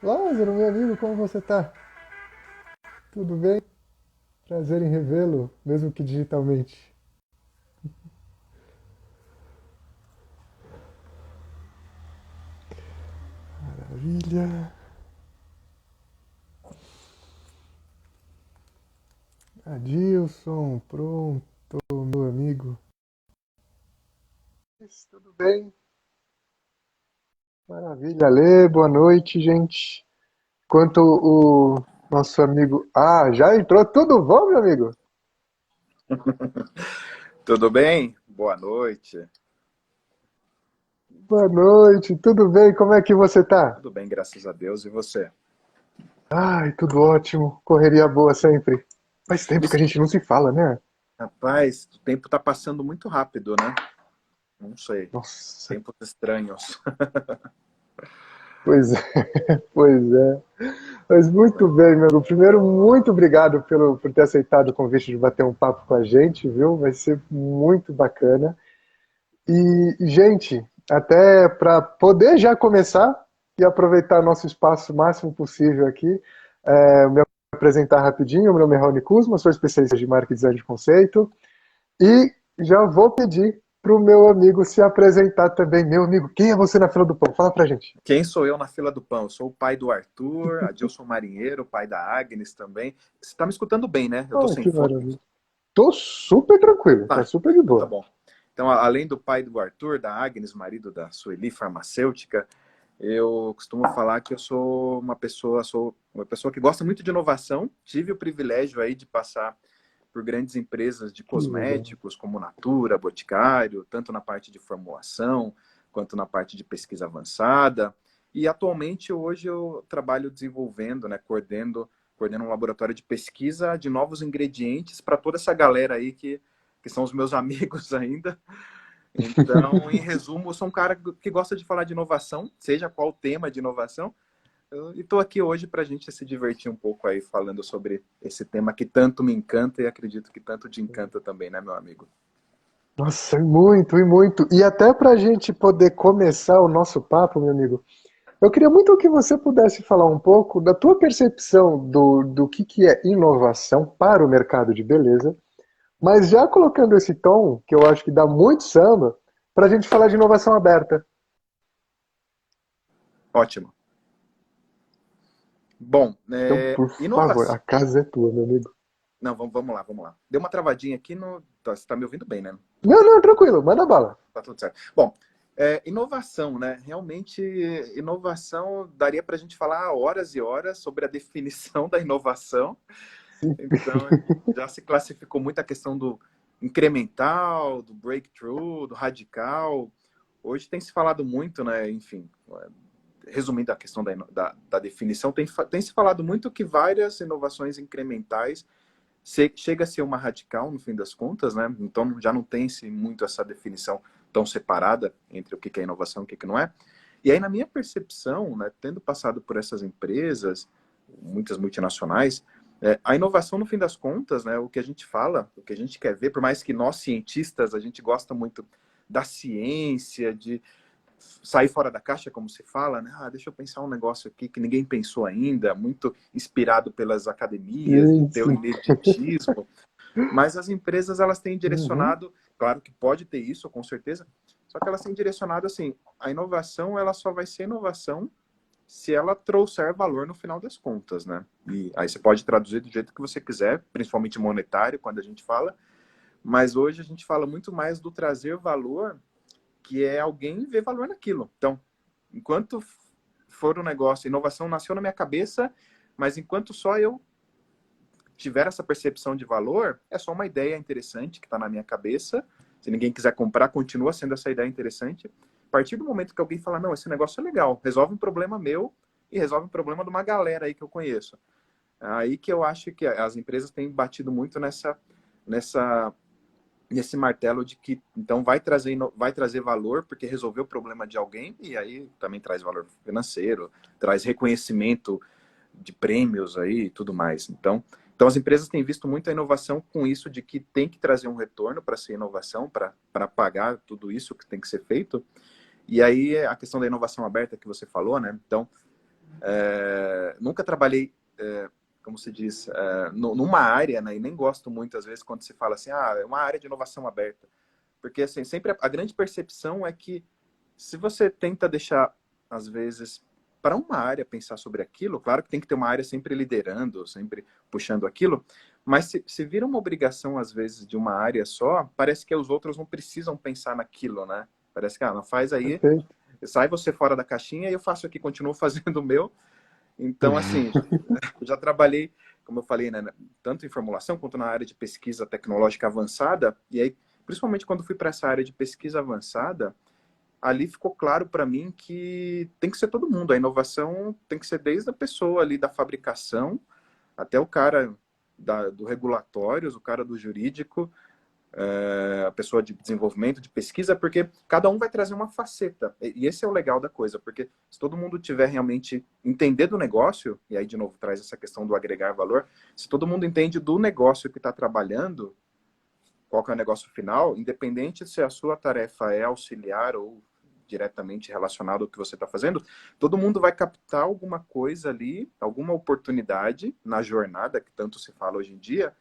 Lázaro, meu amigo, como você tá? Tudo bem? Prazer em revê-lo, mesmo que digitalmente. Maravilha. Adilson, pronto, meu amigo. Tudo bem? Maravilha. Lê, boa noite, gente. Enquanto o nosso amigo. Ah, já entrou. Tudo bom, meu amigo? Tudo bem? Boa noite. Boa noite, tudo bem? Como é que você tá? Tudo bem, graças a Deus. E você? Ai, tudo ótimo. Correria boa sempre. Faz tempo que a Mas, gente não se fala, né? rapaz, o tempo está passando muito rápido, né? Não sei. Nossa, Tempos estranhos. pois é, pois é. Mas muito bem, meu amigo. Primeiro, muito obrigado por ter aceitado o convite de bater um papo com a gente, viu? Vai ser muito bacana. E, gente, até para poder já começar e aproveitar nosso espaço o máximo possível aqui, me apresentar rapidinho. Meu nome é Raoni Kuzma, sou especialista de marketing e design de conceito. E já vou pedir para o meu amigo se apresentar também. Meu amigo, quem é você na fila do pão? Fala pra gente. Quem sou eu na fila do pão? Eu sou o pai do Arthur, Adilson Marinheiro, pai da Agnes também. Você está me escutando bem, né? Eu tô Oh, sem que fone. maravilha. Tô super tranquilo, tá Tá, super de então tá boa. bom. Então, além do pai do Arthur, da Agnes, marido da Sueli, farmacêutica, eu costumo falar que eu sou uma pessoa que gosta muito de inovação. Tive o privilégio aí de passar por grandes empresas de Que legal. cosméticos, como Natura, Boticário, tanto na parte de formulação quanto na parte de pesquisa avançada. E atualmente, hoje, eu trabalho desenvolvendo, né, coordeno um laboratório de pesquisa de novos ingredientes para toda essa galera aí que são os meus amigos ainda. Então, em resumo, eu sou um cara que gosta de falar de inovação, seja qual o tema de inovação, e estou aqui hoje para a gente se divertir um pouco aí falando sobre esse tema que tanto me encanta e acredito que tanto te encanta também, né, meu amigo? Nossa, muito e muito. E até para a gente poder começar o nosso papo, meu amigo, eu queria muito que você pudesse falar um pouco da tua percepção do que é inovação para o mercado de beleza, mas já colocando esse tom, que eu acho que dá muito samba, para a gente falar de inovação aberta. Ótimo. Bom, Então, por favor, inovação. a casa é tua, meu amigo. Não, vamos lá, vamos lá. Deu uma travadinha aqui no. Você está me ouvindo bem, né? Não, não, tranquilo, manda bala. Tá tudo certo. Bom, inovação, né? Realmente, inovação daria para a gente falar horas e horas sobre a definição da inovação. Então, já se classificou muito a questão do incremental, do breakthrough, do radical. Hoje tem se falado muito, né? Enfim, resumindo a questão da definição, tem se falado muito que várias inovações incrementais chega a ser uma radical, no fim das contas, né? Então já não tem-se muito essa definição tão separada entre o que é inovação e o que não é. E aí, na minha percepção, né, tendo passado por essas empresas, muitas multinacionais, a inovação, no fim das contas, né, o que a gente fala, o que a gente quer ver, por mais que nós, cientistas, a gente gosta muito da ciência, de sair fora da caixa, como se fala, né? Ah, deixa eu pensar um negócio aqui que ninguém pensou ainda, muito inspirado pelas academias, Sim, do sim. ineditismo, mas as empresas elas têm Uhum. direcionado, claro que pode ter isso, com certeza, só que elas têm direcionado assim, a inovação ela só vai ser inovação se ela trouxer valor no final das contas, né? E aí você pode traduzir do jeito que você quiser, principalmente monetário, quando a gente fala, mas hoje a gente fala muito mais do trazer valor, que é alguém ver valor naquilo. Então, enquanto for um negócio, inovação nasceu na minha cabeça, mas enquanto só eu tiver essa percepção de valor, é só uma ideia interessante que está na minha cabeça. Se ninguém quiser comprar, continua sendo essa ideia interessante. A partir do momento que alguém fala, não, esse negócio é legal, resolve um problema meu e resolve um problema de uma galera aí que eu conheço. Aí que eu acho que as empresas têm batido muito nessa nesse martelo de que então vai trazer valor porque resolveu o problema de alguém e aí também traz valor financeiro, traz reconhecimento de prêmios aí e tudo mais. Então as empresas têm visto muita inovação com isso de que tem que trazer um retorno para ser inovação, para pagar tudo isso que tem que ser feito. E aí a questão da inovação aberta que você falou, né? Então, Nunca trabalhei, como se diz, numa área, né? E nem gosto muito, às vezes, quando se fala assim, é uma área de inovação aberta. Porque, assim, sempre a grande percepção é que se você tenta deixar, às vezes, para uma área pensar sobre aquilo, claro que tem que ter uma área sempre liderando, sempre puxando aquilo, mas se vira uma obrigação, às vezes, de uma área só, parece que os outros não precisam pensar naquilo, né? Parece que, não faz aí, Perfeito. sai você fora da caixinha e eu faço aqui, continuo fazendo o meu. Então, assim, eu já trabalhei, como eu falei, né, tanto em formulação quanto na área de pesquisa tecnológica avançada, e aí, principalmente quando fui para essa área de pesquisa avançada, ali ficou claro para mim que tem que ser todo mundo. A inovação tem que ser desde a pessoa ali da fabricação até o cara do regulatórios, o cara do jurídico, a pessoa de desenvolvimento, de pesquisa, porque cada um vai trazer uma faceta. E esse é o legal da coisa, porque se todo mundo tiver realmente entender do negócio, e aí de novo traz essa questão do agregar valor, se todo mundo entende do negócio que está trabalhando, qual que é o negócio final, independente se a sua tarefa é auxiliar ou diretamente relacionado ao que você está fazendo, todo mundo vai captar alguma coisa ali, alguma oportunidade na jornada, que tanto se fala hoje em dia,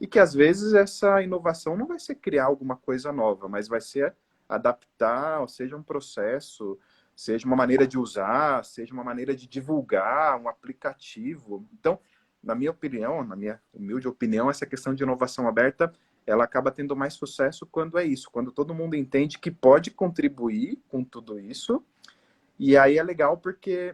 e que às vezes essa inovação não vai ser criar alguma coisa nova, mas vai ser adaptar, seja um processo, seja uma maneira de usar, seja uma maneira de divulgar, um aplicativo. Então, na minha opinião, na minha humilde opinião, essa questão de inovação aberta, ela acaba tendo mais sucesso quando é isso, quando todo mundo entende que pode contribuir com tudo isso. E aí é legal porque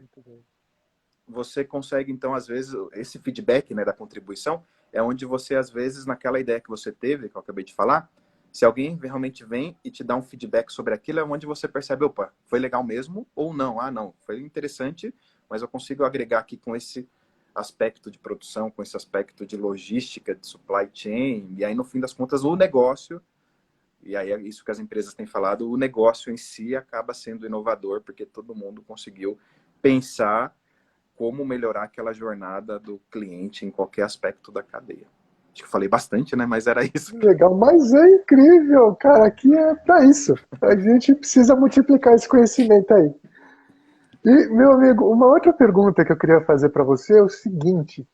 você consegue, então, às vezes, esse feedback, né, da contribuição, é onde você, às vezes, naquela ideia que você teve, que eu acabei de falar, se alguém realmente vem e te dá um feedback sobre aquilo, é onde você percebe, opa, foi legal mesmo, ou não, não, foi interessante, mas eu consigo agregar aqui com esse aspecto de produção, com esse aspecto de logística, de supply chain, e aí, no fim das contas, o negócio, e aí é isso que as empresas têm falado, o negócio em si acaba sendo inovador, porque todo mundo conseguiu pensar como melhorar aquela jornada do cliente em qualquer aspecto da cadeia. Acho que eu falei bastante, né? Mas era isso. Legal, mas é incrível, cara. Aqui é para isso. A gente precisa multiplicar esse conhecimento aí. E, meu amigo, uma outra pergunta que eu queria fazer para você é o seguinte: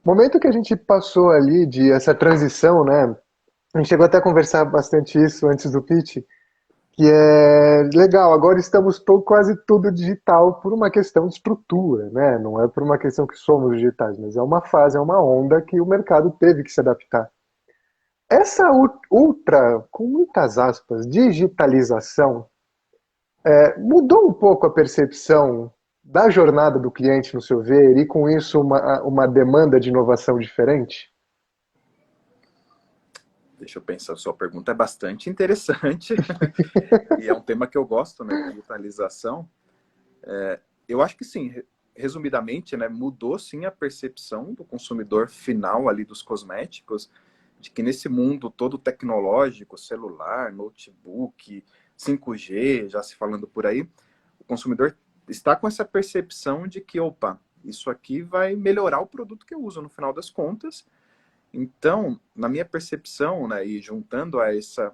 momento que a gente passou ali de essa transição, né? A gente chegou até a conversar bastante isso antes do pitch, que é legal, agora estamos quase tudo digital por uma questão de estrutura, né? Não é por uma questão que somos digitais, mas é uma fase, é uma onda que o mercado teve que se adaptar. Essa ultra, com muitas aspas, digitalização, mudou um pouco a percepção da jornada do cliente, no seu ver, e com isso uma demanda de inovação diferente? Deixa eu pensar, sua pergunta é bastante interessante e é um tema que eu gosto, né? Digitalização. Eu acho que sim, resumidamente, né? Mudou sim a percepção do consumidor final ali dos cosméticos, de que nesse mundo todo tecnológico, celular, notebook, 5G, já se falando por aí, o consumidor está com essa percepção de que, opa, isso aqui vai melhorar o produto que eu uso no final das contas. Então, na minha percepção, né, e juntando a essa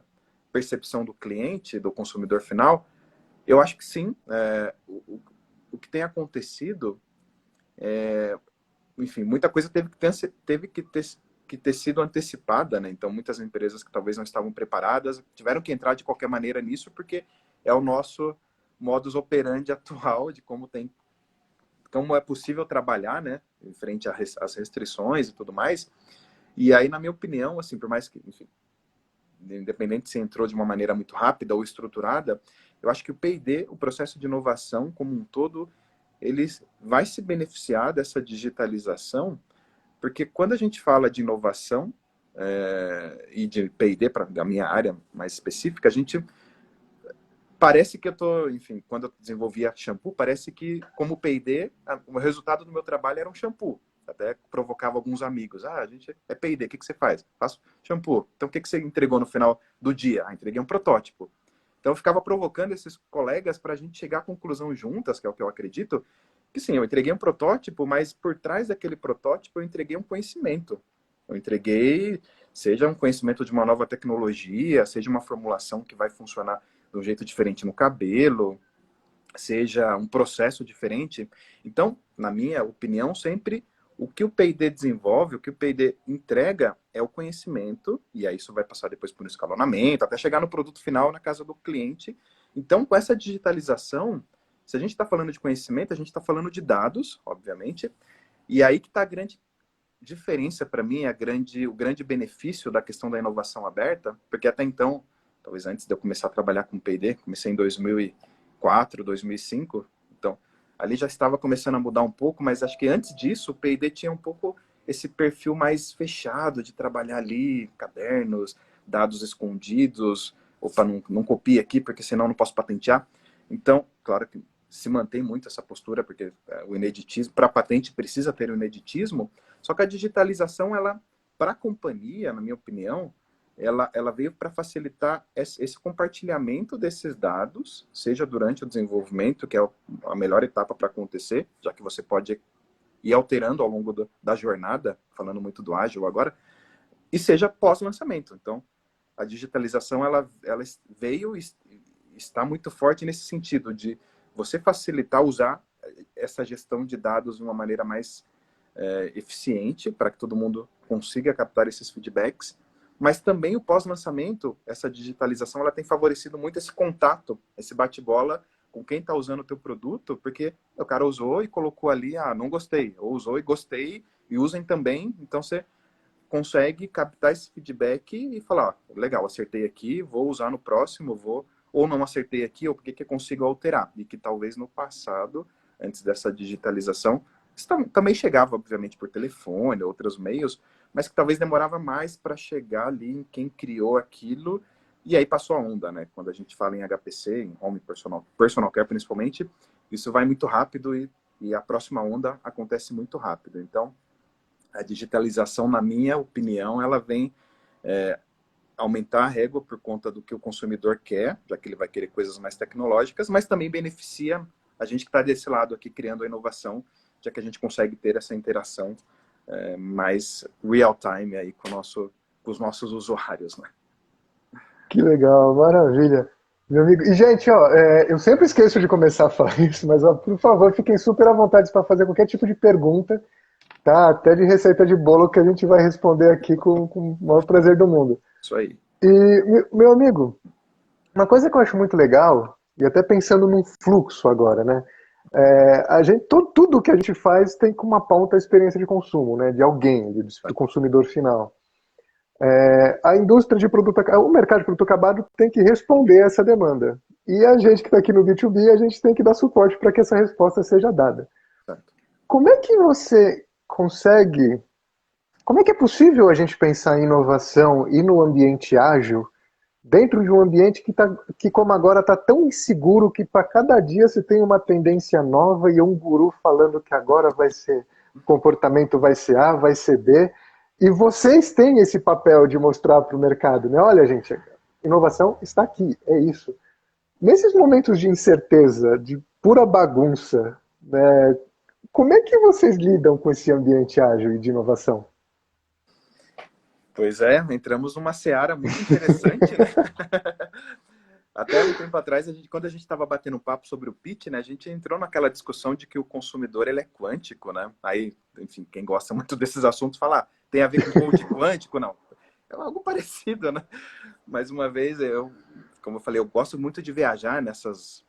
percepção do cliente, do consumidor final, eu acho que sim. O que tem acontecido, enfim, muita coisa teve que ter sido antecipada, né? Então, muitas empresas que talvez não estavam preparadas tiveram que entrar de qualquer maneira nisso, porque é o nosso modus operandi atual de como é possível trabalhar, né, em frente às restrições e tudo mais. E aí, na minha opinião, assim, por mais que, enfim, independente se entrou de uma maneira muito rápida ou estruturada, eu acho que o P&D, o processo de inovação como um todo, ele vai se beneficiar dessa digitalização, porque quando a gente fala de inovação e de P&D, para a minha área mais específica, a gente parece que eu tô, enfim, quando eu desenvolvia shampoo, parece que como P&D, o resultado do meu trabalho era um shampoo. Até provocava alguns amigos. A gente é P&D, o que você faz? Faço shampoo. Então, o que você entregou no final do dia? Entreguei um protótipo. Então, eu ficava provocando esses colegas para a gente chegar à conclusão juntas, que é o que eu acredito, que sim, eu entreguei um protótipo, mas por trás daquele protótipo eu entreguei um conhecimento. Eu entreguei, seja um conhecimento de uma nova tecnologia, seja uma formulação que vai funcionar de um jeito diferente no cabelo, seja um processo diferente. Então, na minha opinião, sempre o que o P&D desenvolve, o que o P&D entrega é o conhecimento, e aí isso vai passar depois por um escalonamento, até chegar no produto final na casa do cliente. Então, com essa digitalização, se a gente está falando de conhecimento, a gente está falando de dados, obviamente, e aí que está a grande diferença para mim, o grande benefício da questão da inovação aberta, porque até então, talvez antes de eu começar a trabalhar com P&D, comecei em 2004, 2005, então ali já estava começando a mudar um pouco, mas acho que antes disso o P&D tinha um pouco esse perfil mais fechado de trabalhar ali, cadernos, dados escondidos, opa, não copie aqui porque senão não posso patentear. Então, claro que se mantém muito essa postura, porque o ineditismo, para a patente precisa ter o ineditismo, só que a digitalização, ela, para a companhia, na minha opinião, ela veio para facilitar esse compartilhamento desses dados, seja durante o desenvolvimento, que é a melhor etapa para acontecer, já que você pode ir alterando ao longo da jornada, falando muito do ágil agora, e seja pós-lançamento. Então, a digitalização ela veio e está muito forte nesse sentido de você facilitar usar essa gestão de dados de uma maneira mais eficiente para que todo mundo consiga captar esses feedbacks, mas também o pós-lançamento, essa digitalização, ela tem favorecido muito esse contato, esse bate-bola com quem está usando o teu produto, porque o cara usou e colocou ali, não gostei, ou usou e gostei, e usem também, então você consegue captar esse feedback e falar, legal, acertei aqui, vou usar no próximo, ou não acertei aqui, ou porque que eu consigo alterar, e que talvez no passado, antes dessa digitalização, isso também chegava, obviamente, por telefone, outros meios, mas que talvez demorava mais para chegar ali em quem criou aquilo, e aí passou a onda, né? Quando a gente fala em HPC, em Home Personal Care principalmente, isso vai muito rápido e a próxima onda acontece muito rápido. Então, a digitalização, na minha opinião, ela vem aumentar a régua por conta do que o consumidor quer, já que ele vai querer coisas mais tecnológicas, mas também beneficia a gente que está desse lado aqui criando a inovação, já que a gente consegue ter essa interação mais real time aí com os nossos usuários, né? Que legal, maravilha. Meu amigo. E, gente, ó, eu sempre esqueço de começar a falar isso, mas, ó, por favor, fiquem super à vontade para fazer qualquer tipo de pergunta, tá? Até de receita de bolo que a gente vai responder aqui com o maior prazer do mundo. Isso aí. E, meu amigo, uma coisa que eu acho muito legal, e até pensando num fluxo agora, né? A gente, tudo que a gente faz tem como uma pauta a experiência de consumo, né? De alguém, do consumidor final. A indústria de produto, o mercado de produto acabado tem que responder a essa demanda. E a gente que está aqui no B2B, a gente tem que dar suporte para que essa resposta seja dada. Certo. Como é que você consegue, como é que é possível a gente pensar em inovação e no ambiente ágil dentro de um ambiente que como agora está tão inseguro que para cada dia você tem uma tendência nova e um guru falando que agora vai ser, o comportamento vai ser A, vai ser B, e vocês têm esse papel de mostrar para o mercado, né? Olha, gente, inovação está aqui, é isso. Nesses momentos de incerteza, de pura bagunça, né, como é que vocês lidam com esse ambiente ágil e de inovação? Pois é, entramos numa seara muito interessante, né? Até um tempo atrás, quando a gente estava batendo um papo sobre o pitch, né, a gente entrou naquela discussão de que o consumidor ele é quântico, né? Aí, enfim, quem gosta muito desses assuntos fala, tem a ver com coach quântico? Não. É algo parecido, né? Mais uma vez, como eu falei, eu gosto muito de viajar nessas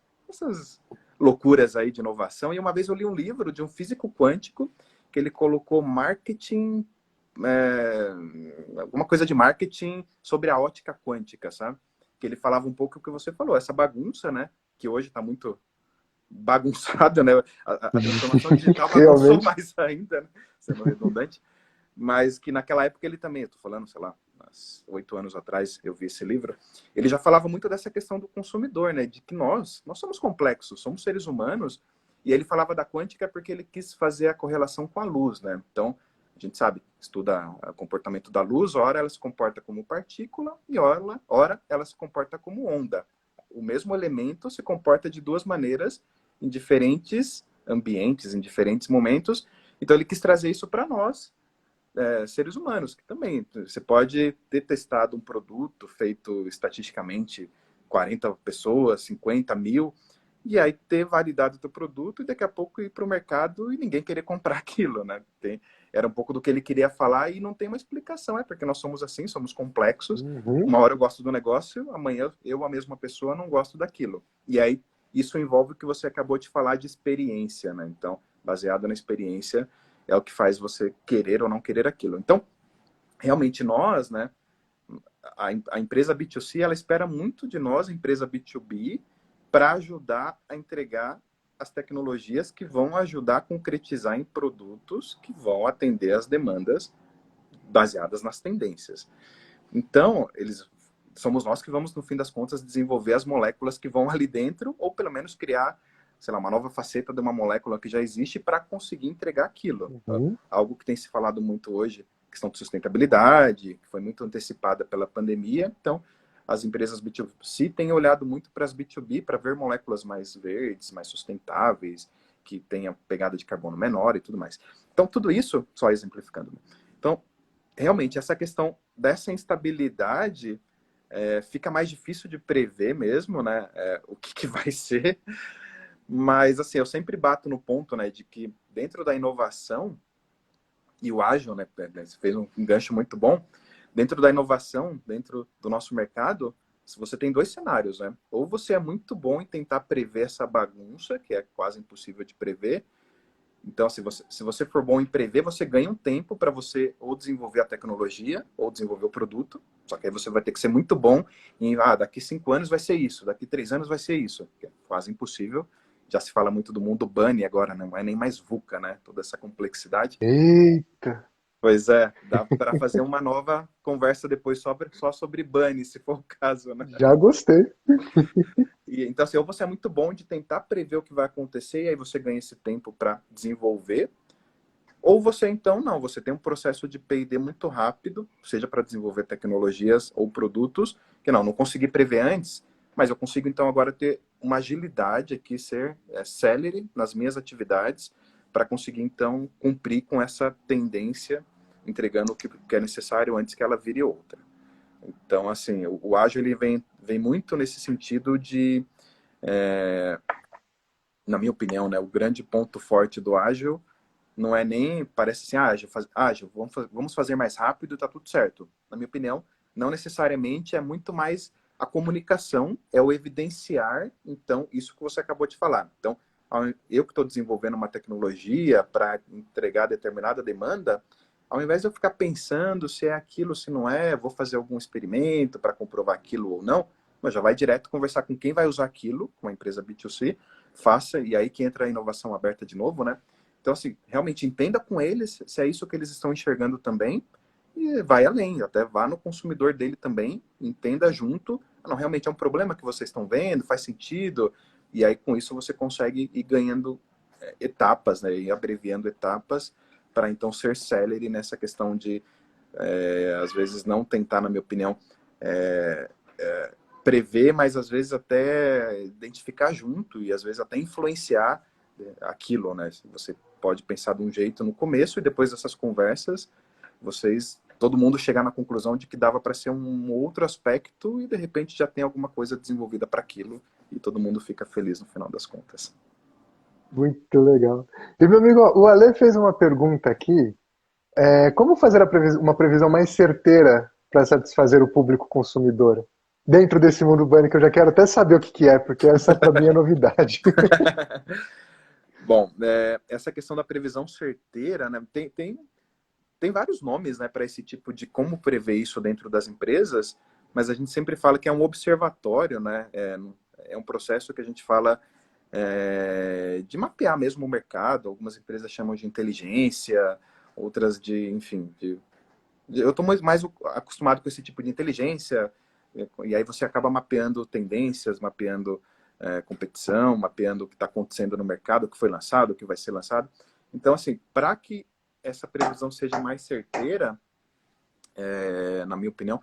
loucuras aí de inovação. E uma vez eu li um livro de um físico quântico que ele colocou marketing, alguma coisa de marketing sobre a ótica quântica, sabe? Que ele falava um pouco o que você falou, essa bagunça, né? Que hoje está muito bagunçada, né? A transformação digital bagunçou Realmente. mais ainda, né? Sendo redundante. Mas que naquela época ele também, eu tô falando, sei lá, 8 anos atrás eu vi esse livro, ele já falava muito dessa questão do consumidor, né? De que nós somos complexos, somos seres humanos, e ele falava da quântica porque ele quis fazer a correlação com a luz, né? Então, a gente sabe, estuda o comportamento da luz, ora ela se comporta como partícula e ora ela se comporta como onda. O mesmo elemento se comporta de duas maneiras em diferentes ambientes, em diferentes momentos. Então ele quis trazer isso para nós, seres humanos, que também você pode ter testado um produto feito estatisticamente 40 pessoas, 50 mil, e aí ter validado o teu produto e daqui a pouco ir para o mercado e ninguém querer comprar aquilo, né? Era um pouco do que ele queria falar e não tem uma explicação, porque nós somos assim, somos complexos. Uhum. Uma hora eu gosto do negócio, amanhã eu, a mesma pessoa, não gosto daquilo. E aí isso envolve o que você acabou de falar de experiência, né? Então, baseado na experiência, é o que faz você querer ou não querer aquilo. Então, realmente nós, né? A empresa B2C, ela espera muito de nós, a empresa B2B, para ajudar a entregar as tecnologias que vão ajudar a concretizar em produtos que vão atender as demandas baseadas nas tendências. Então, somos nós que vamos, no fim das contas, desenvolver as moléculas que vão ali dentro, ou pelo menos criar, sei lá, uma nova faceta de uma molécula que já existe para conseguir entregar aquilo. Uhum. Algo que tem se falado muito hoje, questão de sustentabilidade, que foi muito antecipada pela pandemia. Então, as empresas B2C têm olhado muito para as B2B para ver moléculas mais verdes, mais sustentáveis, que tenham pegada de carbono menor e tudo mais. Então, tudo isso, só exemplificando. Então, realmente, essa questão dessa instabilidade fica mais difícil de prever mesmo, né? O que vai ser. Mas, assim, eu sempre bato no ponto, né, de que dentro da inovação, e o ágil, né, você fez um gancho muito bom, dentro da inovação, dentro do nosso mercado, se você tem dois cenários, né? Ou você é muito bom em tentar prever essa bagunça, que é quase impossível de prever. Então, se você for bom em prever, você ganha um tempo para você ou desenvolver a tecnologia ou desenvolver o produto. Só que aí você vai ter que ser muito bom em, daqui 5 anos vai ser isso, daqui 3 anos vai ser isso. Que é quase impossível. Já se fala muito do mundo bunny agora, né? Não é nem mais VUCA, né? Toda essa complexidade. Eita, Pois é, dá para fazer uma nova conversa depois só sobre bunny, se for o caso, né? já gostei. Então, assim, ou você é muito bom de tentar prever o que vai acontecer e aí você ganha esse tempo para desenvolver. Ou você, então, não, você tem um processo de P&D muito rápido, seja para desenvolver tecnologias ou produtos, que não consegui prever antes, mas eu consigo, então, agora ter uma agilidade aqui, ser celery nas minhas atividades, para conseguir, então, cumprir com essa tendência, entregando o que é necessário antes que ela vire outra. Então, assim, o ágil, ele vem muito nesse sentido de, na minha opinião, né, o grande ponto forte do ágil não é nem, parece assim, ágil, vamos fazer mais rápido e tá tudo certo. Na minha opinião, não necessariamente, é muito mais a comunicação, é o evidenciar, então, isso que você acabou de falar. Então, eu que estou desenvolvendo uma tecnologia para entregar determinada demanda, ao invés de eu ficar pensando se é aquilo, se não é, vou fazer algum experimento para comprovar aquilo ou não, mas já vai direto conversar com quem vai usar aquilo, com a empresa B2C, faça, e aí que entra a inovação aberta de novo, né? Então, assim, realmente entenda com eles se é isso que eles estão enxergando também e vai além, até vá no consumidor dele também, entenda junto, não, realmente é um problema que vocês estão vendo, faz sentido, e aí com isso você consegue ir ganhando etapas, né, e abreviando etapas para então ser celery nessa questão de, às vezes, não tentar, na minha opinião, prever, mas às vezes até identificar junto e às vezes até influenciar aquilo, né? Você pode pensar de um jeito no começo e depois dessas conversas, todo mundo chegar na conclusão de que dava para ser um outro aspecto e de repente já tem alguma coisa desenvolvida para aquilo e todo mundo fica feliz no final das contas. Muito legal. E meu amigo, o Ale fez uma pergunta aqui. Como fazer uma previsão mais certeira para satisfazer o público consumidor? Dentro desse mundo bunny que eu já quero até saber o que que é, porque essa para mim é novidade. Bom, essa questão da previsão certeira, né, tem vários nomes, né, para esse tipo de como prever isso dentro das empresas, mas a gente sempre fala que é um observatório, né, é um processo que a gente fala de mapear mesmo o mercado. Algumas empresas chamam de inteligência, outras de, enfim, eu estou mais acostumado com esse tipo de inteligência, e aí você acaba mapeando tendências, mapeando competição, mapeando o que está acontecendo no mercado, o que foi lançado, o que vai ser lançado. Então, assim, para que essa previsão seja mais certeira, na minha opinião,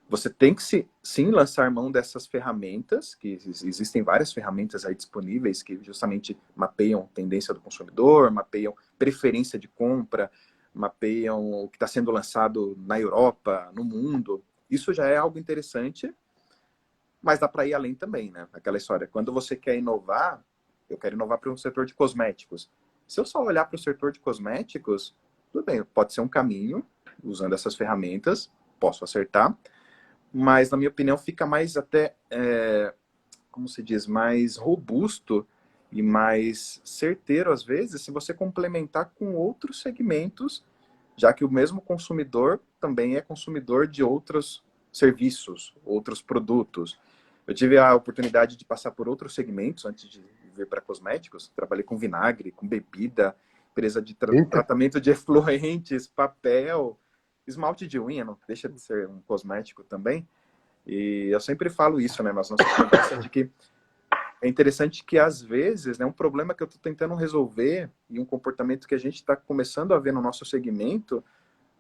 você tem que sim lançar mão dessas ferramentas, que existem várias ferramentas aí disponíveis que justamente mapeiam tendência do consumidor, mapeiam preferência de compra, mapeiam o que está sendo lançado na Europa, no mundo. Isso já é algo interessante, mas dá para ir além também, né? Aquela história, quando você quer inovar, eu quero inovar para um setor de cosméticos. Se eu só olhar para o setor de cosméticos, tudo bem, pode ser um caminho, usando essas ferramentas, posso acertar, mas, na minha opinião, fica mais até, como se diz, mais robusto e mais certeiro, às vezes, se você complementar com outros segmentos, já que o mesmo consumidor também é consumidor de outros serviços, outros produtos. Eu tive a oportunidade de passar por outros segmentos antes de vir para cosméticos. Trabalhei com vinagre, com bebida, empresa de Eita. tratamento de efluentes, papel, esmalte de unha, não deixa de ser um cosmético também. E eu sempre falo isso, né, nas nossas conversas, de que é interessante que, às vezes, né, um problema que eu estou tentando resolver e um comportamento que a gente está começando a ver no nosso segmento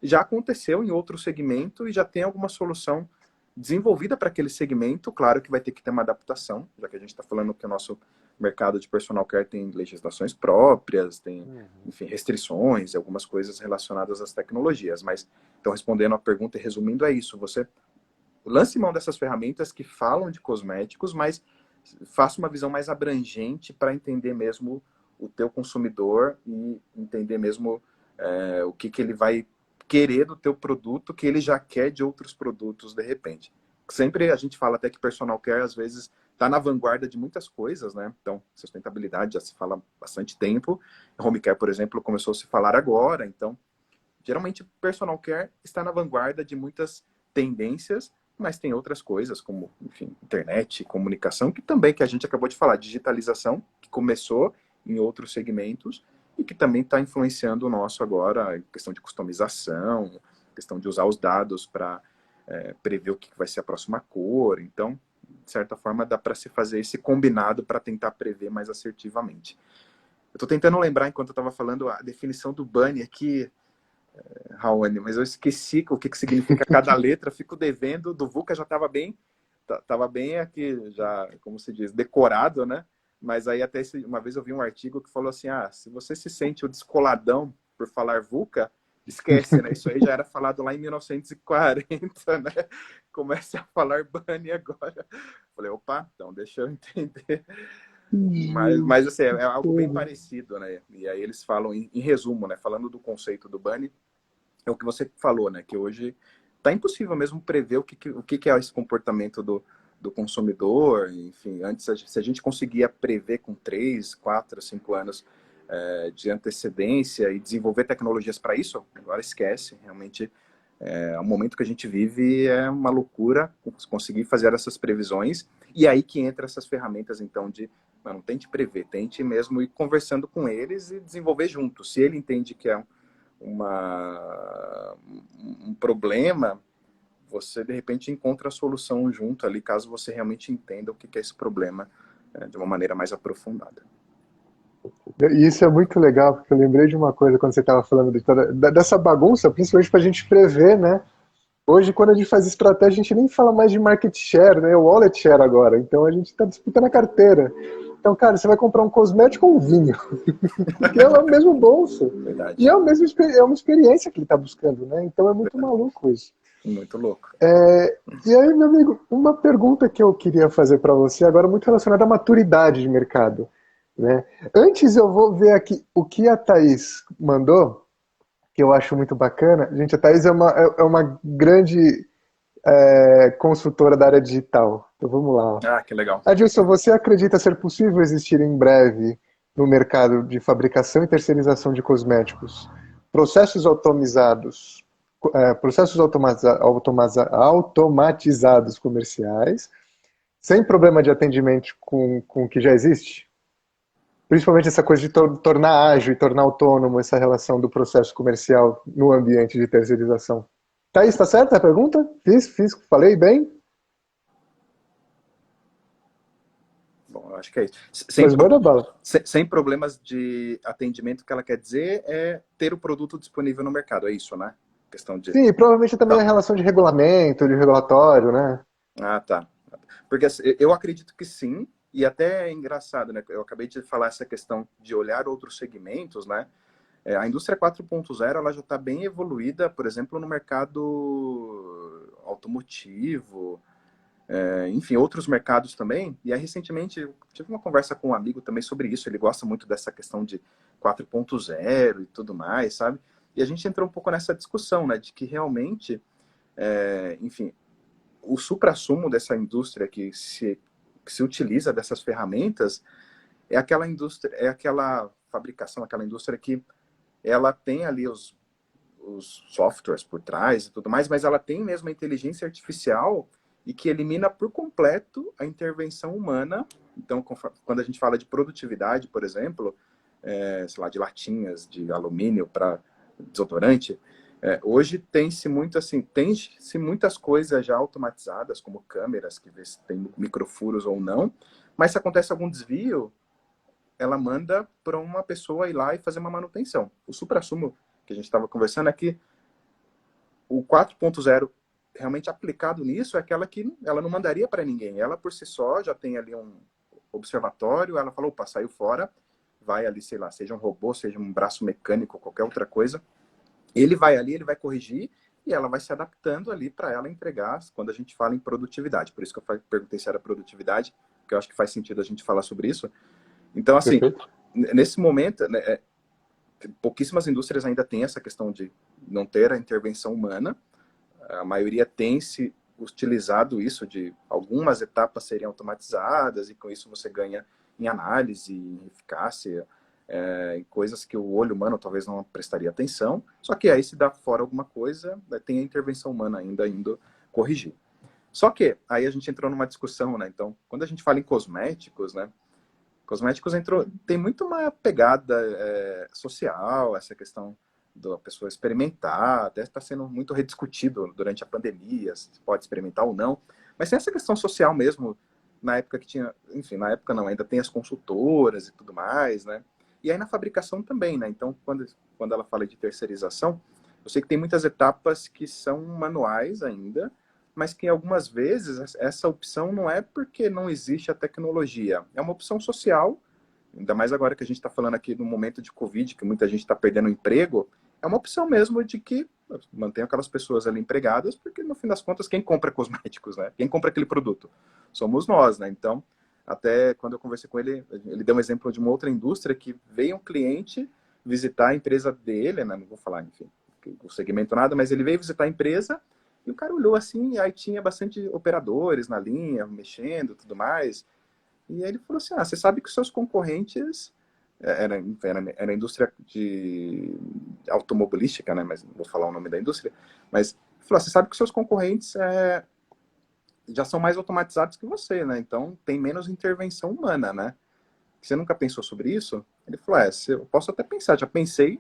já aconteceu em outro segmento e já tem alguma solução desenvolvida para aquele segmento. Claro que vai ter que ter uma adaptação, já que a gente está falando que o nosso mercado de personal care tem legislações próprias, tem, enfim, restrições e algumas coisas relacionadas às tecnologias. Mas, então, respondendo a pergunta e resumindo, é isso. Você lance mão dessas ferramentas que falam de cosméticos, mas faça uma visão mais abrangente para entender mesmo o teu consumidor e entender mesmo o que, que ele vai querer do teu produto que ele já quer de outros produtos de repente. Sempre a gente fala até que personal care às vezes está na vanguarda de muitas coisas, né? Então, sustentabilidade já se fala há bastante tempo. Home care, por exemplo, começou a se falar agora. Então, geralmente personal care está na vanguarda de muitas tendências, mas tem outras coisas como, enfim, internet, comunicação, que também, que a gente acabou de falar, digitalização, que começou em outros segmentos e que também está influenciando o nosso agora, questão de customização, questão de usar os dados para prever o que vai ser a próxima cor. Então, de certa forma, dá para se fazer esse combinado para tentar prever mais assertivamente. Eu estou tentando lembrar, enquanto eu estava falando, a definição do Bunny aqui, Raoni, mas eu esqueci o que, que significa cada letra, fico devendo. Do VUCA já estava bem aqui, já, como se diz, decorado, né? Mas aí até uma vez eu vi um artigo que falou assim, se você se sente o descoladão por falar VUCA, esquece, né? Isso aí já era falado lá em 1940, né? Comece a falar Bunny agora. Falei, opa, então deixa eu entender. Mas assim, é algo bem parecido, né? E aí eles falam, em resumo, né? Falando do conceito do Bunny, é o que você falou, né? Que hoje tá impossível mesmo prever o que é esse comportamento do consumidor. Enfim, antes, se a gente conseguia prever com 3, 4, 5 anos de antecedência e desenvolver tecnologias para isso, agora esquece. Realmente, o momento que a gente vive é uma loucura conseguir fazer essas previsões. E aí que entra essas ferramentas, então, de não tente prever, tente mesmo ir conversando com eles e desenvolver juntos. Se ele entende que é um problema, você de repente encontra a solução junto ali, caso você realmente entenda o que é esse problema de uma maneira mais aprofundada. E isso é muito legal, porque eu lembrei de uma coisa quando você estava falando dessa bagunça, principalmente para a gente prever, né? Hoje, quando a gente faz estratégia, a gente nem fala mais de market share, né? O wallet share agora. Então a gente está disputando a carteira. Então, cara, você vai comprar um cosmético ou um vinho? Porque é o mesmo bolso. E Verdade. é, é uma experiência que ele está buscando, né? Então é muito Verdade. maluco isso. Muito louco. E aí, meu amigo, uma pergunta que eu queria fazer para você agora, muito relacionada à maturidade de mercado, né? Antes eu vou ver aqui o que a Thaís mandou, que eu acho muito bacana. Gente, a Thaís é uma grande consultora da área digital. Então vamos lá. Que legal. Adilson, você acredita ser possível existir em breve no mercado de fabricação e terceirização de cosméticos processos automatizados, automatizados comerciais, sem problema de atendimento com o que já existe? Principalmente essa coisa de tornar ágil e tornar autônomo essa relação do processo comercial no ambiente de terceirização. Thaís, está certa a pergunta? Fiz, falei bem? Bom, eu acho que é isso. Pois manda bala. Sem problemas de atendimento, o que ela quer dizer é ter o produto disponível no mercado, é isso, né? Questão de... Sim, e provavelmente também a Tá. relação de regulamento, de regulatório, né? Tá. Porque assim, eu acredito que sim, e até é engraçado, né? Eu acabei de falar essa questão de olhar outros segmentos, né? A indústria 4.0 ela já está bem evoluída, por exemplo, no mercado automotivo, enfim, outros mercados também. E aí, recentemente, eu tive uma conversa com um amigo também sobre isso. Ele gosta muito dessa questão de 4.0 e tudo mais, sabe? E a gente entrou um pouco nessa discussão, né? De que realmente, enfim, o suprassumo dessa indústria que se utiliza dessas ferramentas é aquela indústria, é aquela fabricação, aquela indústria que ela tem ali os softwares por trás e tudo mais, mas ela tem mesmo a inteligência artificial e que elimina por completo a intervenção humana. Então, quando a gente fala de produtividade, por exemplo, sei lá, de latinhas de alumínio para desodorante, hoje tem-se muito assim, tem-se muitas coisas já automatizadas, como câmeras que vê se tem microfuros ou não, mas se acontece algum desvio, ela manda para uma pessoa ir lá e fazer uma manutenção. O suprassumo que a gente estava conversando é que o 4.0 realmente aplicado nisso é aquela que ela não mandaria para ninguém. Ela, por si só, já tem ali um observatório, ela falou, opa, saiu fora, vai ali, sei lá, seja um robô, seja um braço mecânico, qualquer outra coisa. Ele vai ali, ele vai corrigir e ela vai se adaptando ali para ela entregar quando a gente fala em produtividade. Por isso que eu perguntei se era produtividade, porque eu acho que faz sentido a gente falar sobre isso. Então, assim, Perfeito. nesse momento, né, pouquíssimas indústrias ainda têm essa questão de não ter a intervenção humana. A maioria tem se utilizado isso de algumas etapas serem automatizadas e com isso você ganha em análise, em eficácia, em coisas que o olho humano talvez não prestaria atenção. Só que aí se dá fora alguma coisa, tem a intervenção humana ainda indo corrigir. Só que aí a gente entrou numa discussão, né? Então, quando a gente fala em cosméticos, né? Cosméticos tem muito uma pegada social, essa questão da pessoa experimentar, até está sendo muito rediscutido durante a pandemia, se pode experimentar ou não, mas tem essa questão social mesmo, na época que tinha, enfim, na época não, ainda tem as consultoras e tudo mais, né? E aí na fabricação também, né? Então, quando ela fala de terceirização, eu sei que tem muitas etapas que são manuais ainda, mas que algumas vezes essa opção não é porque não existe a tecnologia, é uma opção social, ainda mais agora que a gente está falando aqui no momento de Covid, que muita gente está perdendo o emprego, é uma opção mesmo de que mantenha aquelas pessoas ali empregadas, porque no fim das contas, quem compra cosméticos, né? Quem compra aquele produto? Somos nós, né? Então, até quando eu conversei com ele, ele deu um exemplo de uma outra indústria que veio um cliente visitar a empresa dele, né? Não vou falar, enfim, o segmento nada, mas ele veio visitar a empresa e o cara olhou assim, e aí tinha bastante operadores na linha, mexendo, tudo mais. E aí ele falou assim, você sabe que os seus concorrentes, era a indústria de automobilística, né, mas não vou falar o nome da indústria, mas ele falou, você sabe que os seus concorrentes já são mais automatizados que você, né, então tem menos intervenção humana, né. Você nunca pensou sobre isso? Ele falou, eu posso até pensar, já pensei,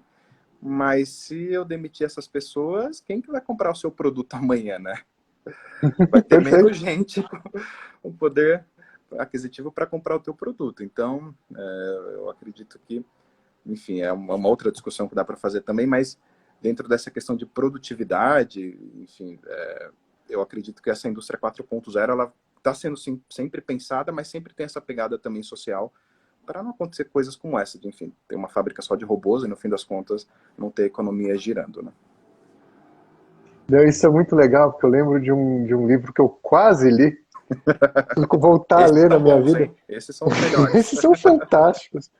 mas se eu demitir essas pessoas, quem que vai comprar o seu produto amanhã, né? Vai ter menos Perfeito. gente com poder aquisitivo para comprar o teu produto. Então, eu acredito que, enfim, é uma outra discussão que dá para fazer também, mas dentro dessa questão de produtividade, enfim, eu acredito que essa indústria 4.0 ela está sendo sempre pensada, mas sempre tem essa pegada também social para não acontecer coisas como essa, de, enfim, ter uma fábrica só de robôs e no fim das contas não ter economia girando, né? Não, isso é muito legal, porque eu lembro de um livro que eu quase li, preciso voltar a Esses ler na são minha bons, vida. hein? Esses são os melhores. Esses são fantásticos.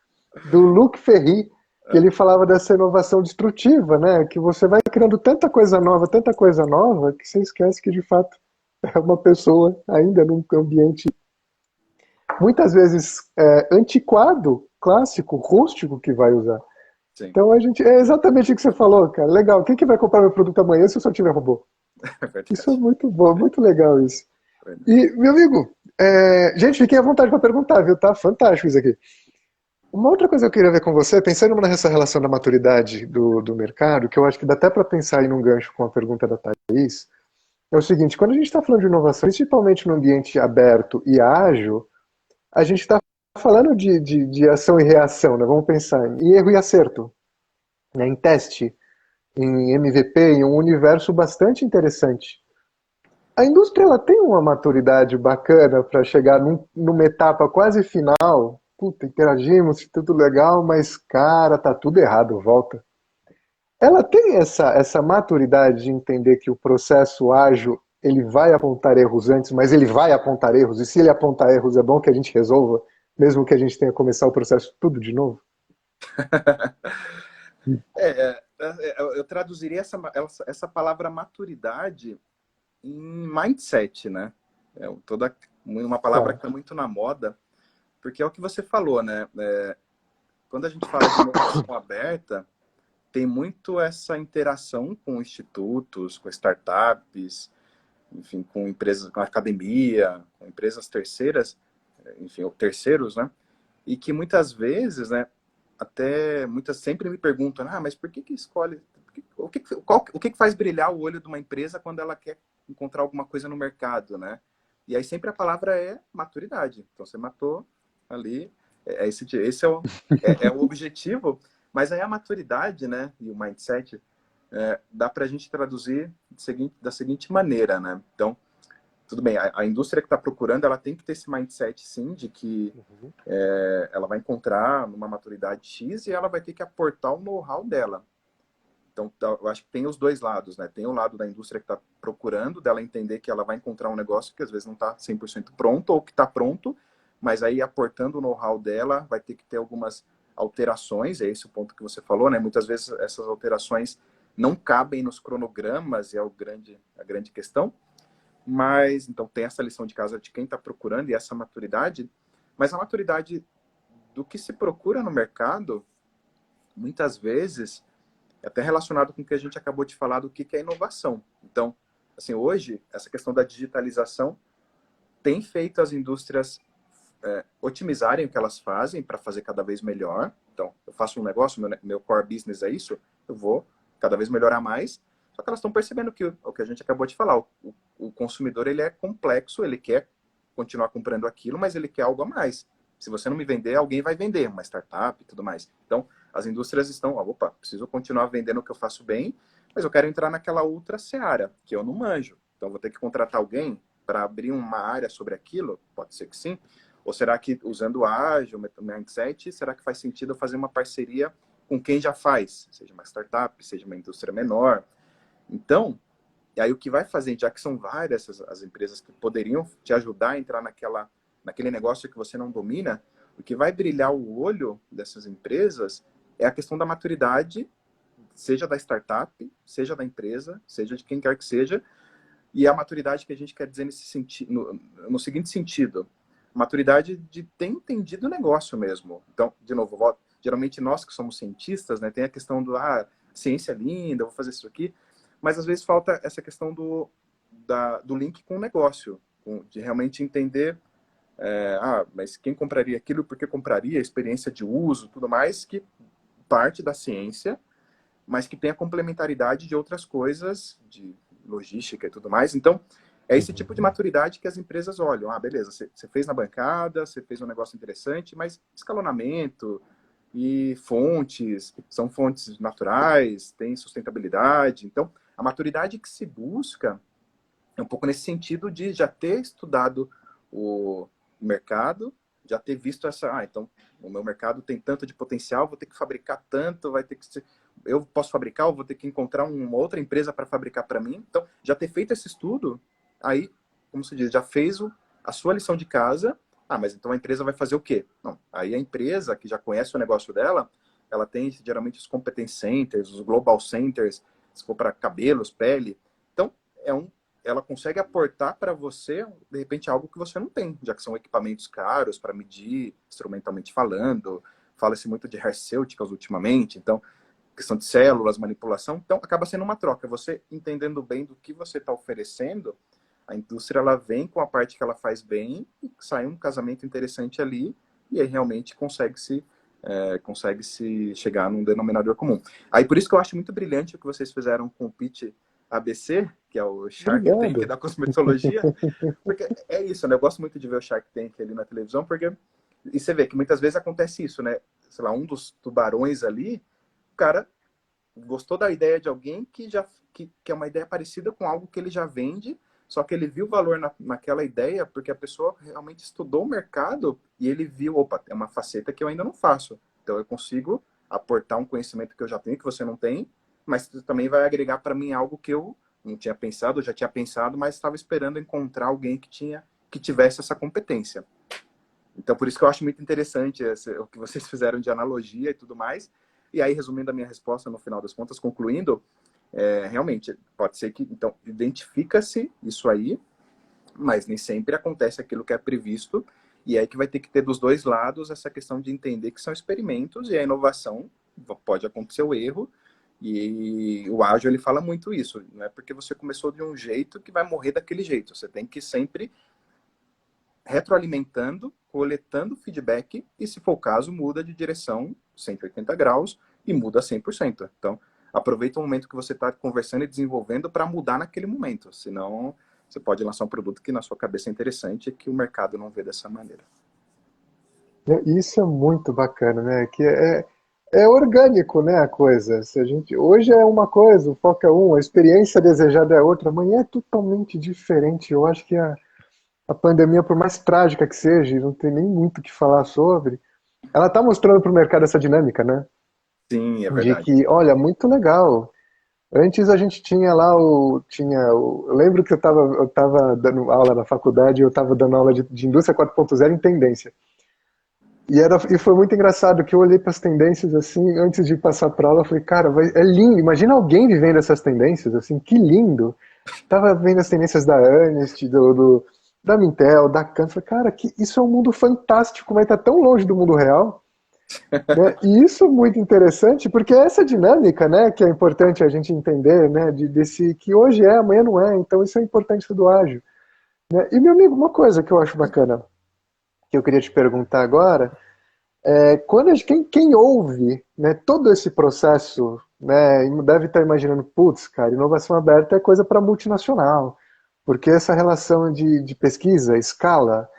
Do Luc Ferry, que ele falava dessa inovação destrutiva, né? Que você vai criando tanta coisa nova, que você esquece que de fato é uma pessoa ainda num ambiente muitas vezes antiquado, clássico, rústico que vai usar. Sim, Então a gente. É exatamente o que você falou, cara. Legal. Quem que vai comprar meu produto amanhã se eu só tiver robô? é Isso é verdade. muito bom, muito legal isso. Verdade. E, meu amigo, gente, fiquem à vontade para perguntar, viu? Tá fantástico isso aqui. Uma outra coisa que eu queria ver com você, pensando nessa relação da maturidade do mercado, que eu acho que dá até para pensar aí num gancho com a pergunta da Thaís, é o seguinte: quando a gente está falando de inovação, principalmente no ambiente aberto e ágil, a gente está falando de ação e reação, né? Vamos pensar em erro e acerto, né? Em teste, em MVP, em um universo bastante interessante. A indústria ela tem uma maturidade bacana para chegar numa etapa quase final. Puta, interagimos, tudo legal, mas cara, tá tudo errado, volta. Ela tem essa maturidade de entender que o processo ágil ele vai apontar erros antes, mas ele vai apontar erros, e se ele apontar erros, é bom que a gente resolva, mesmo que a gente tenha que começar o processo tudo de novo? Eu traduziria essa palavra maturidade em mindset, né? Uma palavra que Tá. está muito na moda, porque é o que você falou, né? Quando a gente fala de inovação aberta, tem muito essa interação com institutos, com startups, enfim, com empresas, com academia, com empresas terceiras, enfim, ou terceiros, né? E que muitas vezes, né, até muitas sempre me perguntam, mas por que escolhe, o que faz brilhar o olho de uma empresa quando ela quer encontrar alguma coisa no mercado, né? E aí sempre a palavra é maturidade. Então você matou ali, esse é o objetivo, mas aí a maturidade, né, e o mindset dá para a gente traduzir da seguinte maneira, né? Então, tudo bem, a indústria que está procurando, ela tem que ter esse mindset, sim, de que Uhum. ela vai encontrar uma maturidade X e ela vai ter que aportar o know-how dela. Então, eu acho que tem os dois lados, né? Tem o lado da indústria que está procurando, dela entender que ela vai encontrar um negócio que às vezes não está 100% pronto, ou que está pronto, mas aí aportando o know-how dela, vai ter que ter algumas alterações, é esse o ponto que você falou, né? Muitas vezes essas alterações não cabem nos cronogramas, a grande questão, mas então tem essa lição de casa de quem está procurando e essa maturidade, mas a maturidade do que se procura no mercado, muitas vezes, é até relacionado com o que a gente acabou de falar do que é inovação. Então, assim, hoje, essa questão da digitalização tem feito as indústrias otimizarem o que elas fazem para fazer cada vez melhor. Então, eu faço um negócio, meu core business é isso, eu vou cada vez melhorar mais. Só que elas estão percebendo que o que a gente acabou de falar, o consumidor ele é complexo, ele quer continuar comprando aquilo, mas ele quer algo a mais. Se você não me vender, alguém vai vender, uma startup e tudo mais. Então, as indústrias estão, opa, preciso continuar vendendo o que eu faço bem, mas eu quero entrar naquela outra seara, que eu não manjo. Então, vou ter que contratar alguém para abrir uma área sobre aquilo? Pode ser que sim. Ou será que, usando o ágil, o mindset, será que faz sentido eu fazer uma parceria com quem já faz? Seja uma startup, seja uma indústria menor. Então, e aí o que vai fazer, já que são várias as empresas que poderiam te ajudar a entrar naquele negócio que você não domina, o que vai brilhar o olho dessas empresas é a questão da maturidade, seja da startup, seja da empresa, seja de quem quer que seja, e a maturidade que a gente quer dizer nesse sentido, no seguinte sentido, maturidade de ter entendido o negócio mesmo. Então, de novo, geralmente nós que somos cientistas, né, tem a questão do, ciência é linda, vou fazer isso aqui, mas às vezes falta essa questão do link com o negócio, de realmente entender, mas quem compraria aquilo, por que compraria, a experiência de uso, tudo mais, que parte da ciência, mas que tem a complementaridade de outras coisas, de logística e tudo mais. Então, é esse tipo de Uhum. maturidade que as empresas olham. Beleza, você fez na bancada, você fez um negócio interessante, mas escalonamento e fontes, são fontes naturais, tem sustentabilidade. Então, a maturidade que se busca é um pouco nesse sentido de já ter estudado o mercado, já ter visto então o meu mercado tem tanto de potencial, vou ter que fabricar tanto, vai ter que ser, eu posso fabricar, ou vou ter que encontrar uma outra empresa para fabricar para mim. Então, já ter feito esse estudo, aí, como se diz, já fez a sua lição de casa. Mas então a empresa vai fazer o quê? Não, aí a empresa que já conhece o negócio dela, ela tem geralmente os competence centers, os global centers, se for para cabelos, pele. Então, ela consegue aportar para você, de repente, algo que você não tem, já que são equipamentos caros para medir, instrumentalmente falando. Fala-se muito de hercêuticas ultimamente, então, questão de células, manipulação. Então, acaba sendo uma troca. Você entendendo bem do que você está oferecendo, a indústria ela vem com a parte que ela faz bem e sai um casamento interessante ali, e aí realmente consegue se chegar num denominador comum. Aí por isso que eu acho muito brilhante o que vocês fizeram com o Pitch ABC, que é o Shark Tank Obrigado. da cosmetologia, porque é isso, né? Eu gosto muito de ver o Shark Tank ali na televisão, porque e você vê que muitas vezes acontece isso, né? Sei lá, um dos tubarões ali, o cara gostou da ideia de alguém que é uma ideia parecida com algo que ele já vende, só que ele viu valor naquela ideia porque a pessoa realmente estudou o mercado e ele viu, opa, é uma faceta que eu ainda não faço. Então eu consigo aportar um conhecimento que eu já tenho, que você não tem, mas também vai agregar para mim algo que eu não tinha pensado, eu já tinha pensado, mas estava esperando encontrar alguém que tivesse essa competência. Então, por isso que eu acho muito interessante o que vocês fizeram de analogia e tudo mais. E aí, resumindo a minha resposta, no final das contas, concluindo, realmente, pode ser que, então, identifica-se isso aí, mas nem sempre acontece aquilo que é previsto, e aí que vai ter que ter dos dois lados essa questão de entender que são experimentos, e a inovação pode acontecer o erro, e o ágil ele fala muito isso, não é porque você começou de um jeito que vai morrer daquele jeito, você tem que sempre retroalimentando, coletando feedback, e se for o caso, muda de direção 180 graus e muda 100%. Então, aproveita o momento que você está conversando e desenvolvendo para mudar naquele momento, senão você pode lançar um produto que na sua cabeça é interessante e que o mercado não vê dessa maneira. Isso é muito bacana, né? Que é orgânico, né, a coisa. Se a gente, hoje é uma coisa, o foco é um, a experiência desejada é outra, amanhã é totalmente diferente. Eu acho que a pandemia, por mais trágica que seja, e não tem nem muito o que falar sobre, ela está mostrando para o mercado essa dinâmica, né? Sim, é De verdade. que, olha, muito legal. Antes a gente tinha lá eu lembro que eu tava dando aula na faculdade, eu estava dando aula de indústria 4.0 em tendência. E foi muito engraçado que eu olhei para as tendências assim, antes de passar para aula, eu falei, cara, é lindo, imagina alguém vivendo essas tendências, assim, que lindo. Tava vendo as tendências da Ernest, da Mintel, da Canto, falei, cara, isso é um mundo fantástico, mas tá tão longe do mundo real, né? E isso é muito interessante, porque é essa dinâmica, né, que é importante a gente entender, né, desse que hoje é, amanhã não é, então isso é importante do ágil, né? E meu amigo, uma coisa que eu acho bacana, que eu queria te perguntar agora, quando quem ouve, né, todo esse processo, né, deve estar imaginando, putz, cara, inovação aberta é coisa para multinacional, porque essa relação de pesquisa, escala,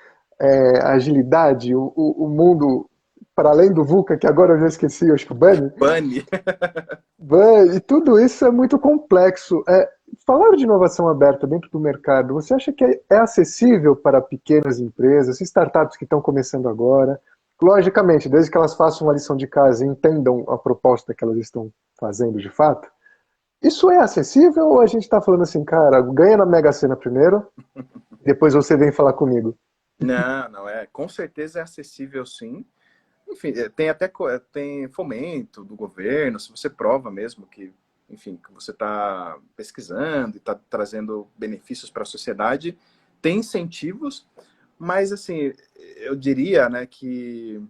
agilidade, o mundo para além do VUCA, que agora eu já esqueci, eu acho que o Bunny, Bunny. e tudo isso é muito complexo. Falar de inovação aberta dentro do mercado, você acha que é acessível para pequenas empresas, startups que estão começando agora? Logicamente, desde que elas façam uma lição de casa e entendam a proposta que elas estão fazendo de fato. Isso é acessível ou a gente está falando assim, cara, ganha na Mega Sena primeiro, depois você vem falar comigo? Não, não é. Com certeza é acessível, sim. Enfim, tem até tem fomento do governo, se você prova mesmo que, enfim, que você está pesquisando e está trazendo benefícios para a sociedade, tem incentivos, mas assim, eu diria, né, que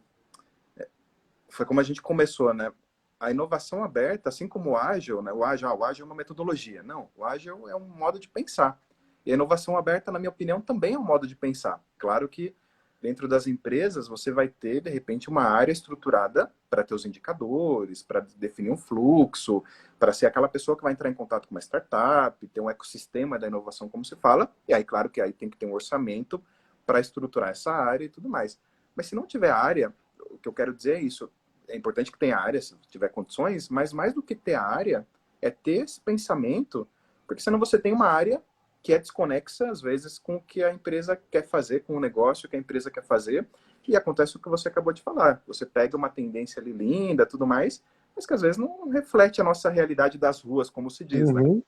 foi como a gente começou, né? A inovação aberta, assim como o ágil, né? O ágil é uma metodologia. Não, o ágil é um modo de pensar. E a inovação aberta, na minha opinião, também é um modo de pensar. Claro que dentro das empresas você vai ter, de repente, uma área estruturada para ter os indicadores, para definir um fluxo, para ser aquela pessoa que vai entrar em contato com uma startup, ter um ecossistema da inovação, como se fala. E aí, claro que aí tem que ter um orçamento para estruturar essa área e tudo mais. Mas se não tiver área, o que eu quero dizer é isso, é importante que tenha área, se tiver condições, mas mais do que ter a área, é ter esse pensamento, porque senão você tem uma área que é desconexa, às vezes, com o que a empresa quer fazer, com o negócio que a empresa quer fazer, e acontece o que você acabou de falar. Você pega uma tendência ali linda, tudo mais, mas que às vezes não reflete a nossa realidade das ruas, como se diz, né? Uhum.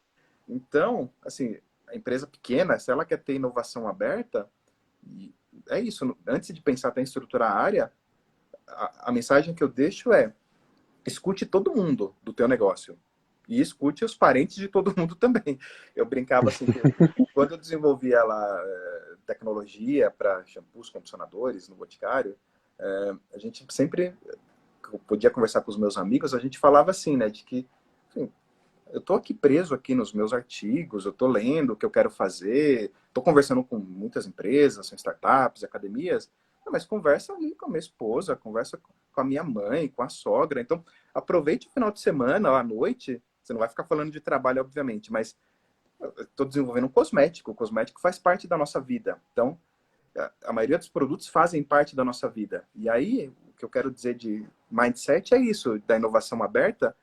Então, assim, a empresa pequena, se ela quer ter inovação aberta, é isso, antes de pensar até em estruturar a área, a mensagem que eu deixo é: escute todo mundo do teu negócio e escute os parentes de todo mundo também. Eu brincava assim que quando eu desenvolvia lá tecnologia para shampoos, condicionadores no Boticário, a gente sempre podia conversar com os meus amigos, a gente falava assim, né, de que assim, eu tô aqui preso aqui nos meus artigos, eu tô lendo o que eu quero fazer, tô conversando com muitas empresas, com startups, academias, mas conversa ali com a minha esposa, conversa com a minha mãe, com a sogra. Então, aproveite o final de semana, à noite, você não vai ficar falando de trabalho, obviamente, mas estou desenvolvendo um cosmético, o cosmético faz parte da nossa vida. Então, a maioria dos produtos fazem parte da nossa vida. E aí, o que eu quero dizer de mindset é isso, da inovação aberta,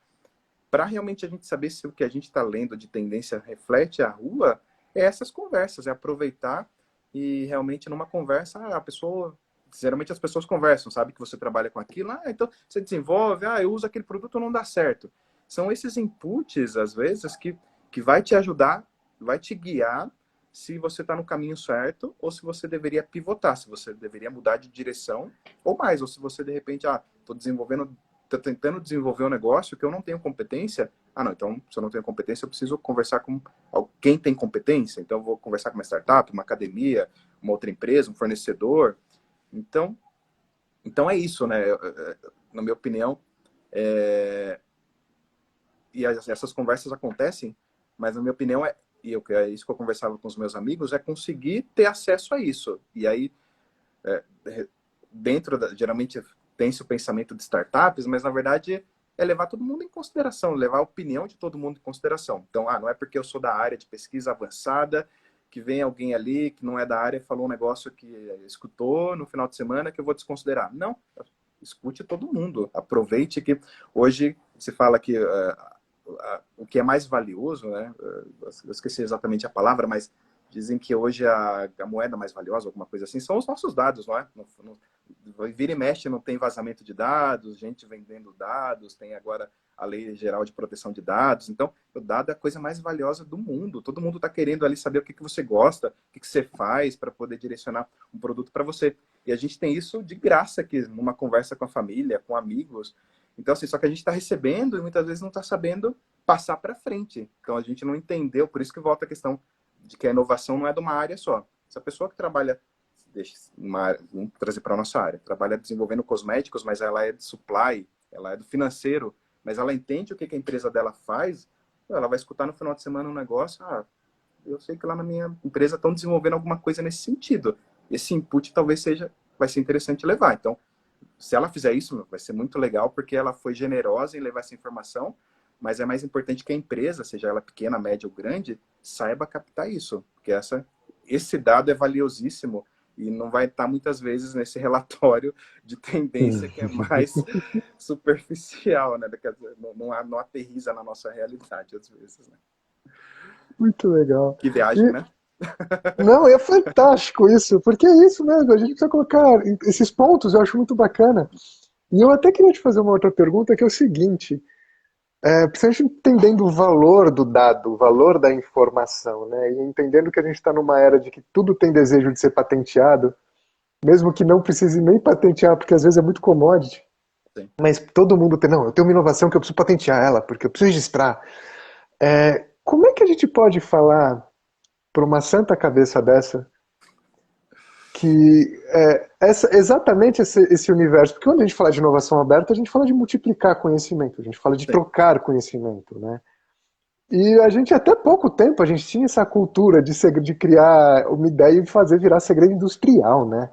para realmente a gente saber se o que a gente está lendo de tendência reflete a rua, é essas conversas, é aproveitar e realmente numa conversa, a pessoa, geralmente as pessoas conversam, sabe que você trabalha com aquilo, então você desenvolve, eu uso aquele produto, não dá certo. São esses inputs, às vezes, que vai te ajudar vai te guiar se você está no caminho certo ou se você deveria pivotar, se você deveria mudar de direção ou mais, ou se você de repente, tô tentando desenvolver um negócio que eu não tenho competência. Ah, não, então se eu não tenho competência, eu preciso conversar com quem tem competência. Então eu vou conversar com uma startup, uma academia, uma outra empresa, um fornecedor. Então é isso, né? Na minha opinião, e essas conversas acontecem, mas na minha opinião é isso que eu conversava com os meus amigos, é conseguir ter acesso a isso. E aí, é, geralmente tem-se o pensamento de startups, mas na verdade é levar todo mundo em consideração, levar a opinião de todo mundo em consideração. Então, não é porque eu sou da área de pesquisa avançada que vem alguém ali que não é da área e falou um negócio que escutou no final de semana que eu vou desconsiderar. Não, escute todo mundo. Aproveite que hoje se fala que o que é mais valioso, né? Eu esqueci exatamente a palavra, mas dizem que hoje a moeda mais valiosa, alguma coisa assim, são os nossos dados, não é? Vira e mexe, não tem vazamento de dados, gente vendendo dados, tem agora a Lei Geral de Proteção de Dados. Então, o dado é a coisa mais valiosa do mundo. Todo mundo está querendo ali saber o que você gosta, o que você faz para poder direcionar um produto para você. E a gente tem isso de graça aqui, numa conversa com a família, com amigos. Então, assim, só que a gente está recebendo e muitas vezes não está sabendo passar para frente. Então, a gente não entendeu, por isso que volta a questão de que a inovação não é de uma área só. Essa pessoa que trabalha, vamos trazer para a nossa área, trabalha desenvolvendo cosméticos, mas ela é de supply, ela é do financeiro, mas ela entende o que a empresa dela faz, ela vai escutar no final de semana um negócio, eu sei que lá na minha empresa estão desenvolvendo alguma coisa nesse sentido. Esse input talvez vai ser interessante levar. Então, se ela fizer isso, vai ser muito legal, porque ela foi generosa em levar essa informação, mas é mais importante que a empresa, seja ela pequena, média ou grande, saiba captar isso, porque esse dado é valiosíssimo e não vai estar muitas vezes nesse relatório de tendência que é mais superficial, né? Não aterriza na nossa realidade às vezes, né? Muito legal. Que viagem, E, né? não, é fantástico isso, porque é isso mesmo, a gente precisa colocar esses pontos, eu acho muito bacana. E eu até queria te fazer uma outra pergunta, que é o seguinte, principalmente entendendo o valor do dado, o valor da informação, né? E entendendo que a gente está numa era de que tudo tem desejo de ser patenteado, mesmo que não precise nem patentear, porque às vezes é muito commodity, Sim. mas todo mundo tem, não, eu tenho uma inovação que eu preciso patentear ela, porque eu preciso registrar. Como é que a gente pode falar para uma santa cabeça dessa que exatamente esse universo, porque quando a gente fala de inovação aberta, a gente fala de multiplicar conhecimento, a gente fala de Sim. trocar conhecimento, né? E a gente, até pouco tempo, a gente tinha essa cultura de criar uma ideia e fazer virar segredo industrial, né?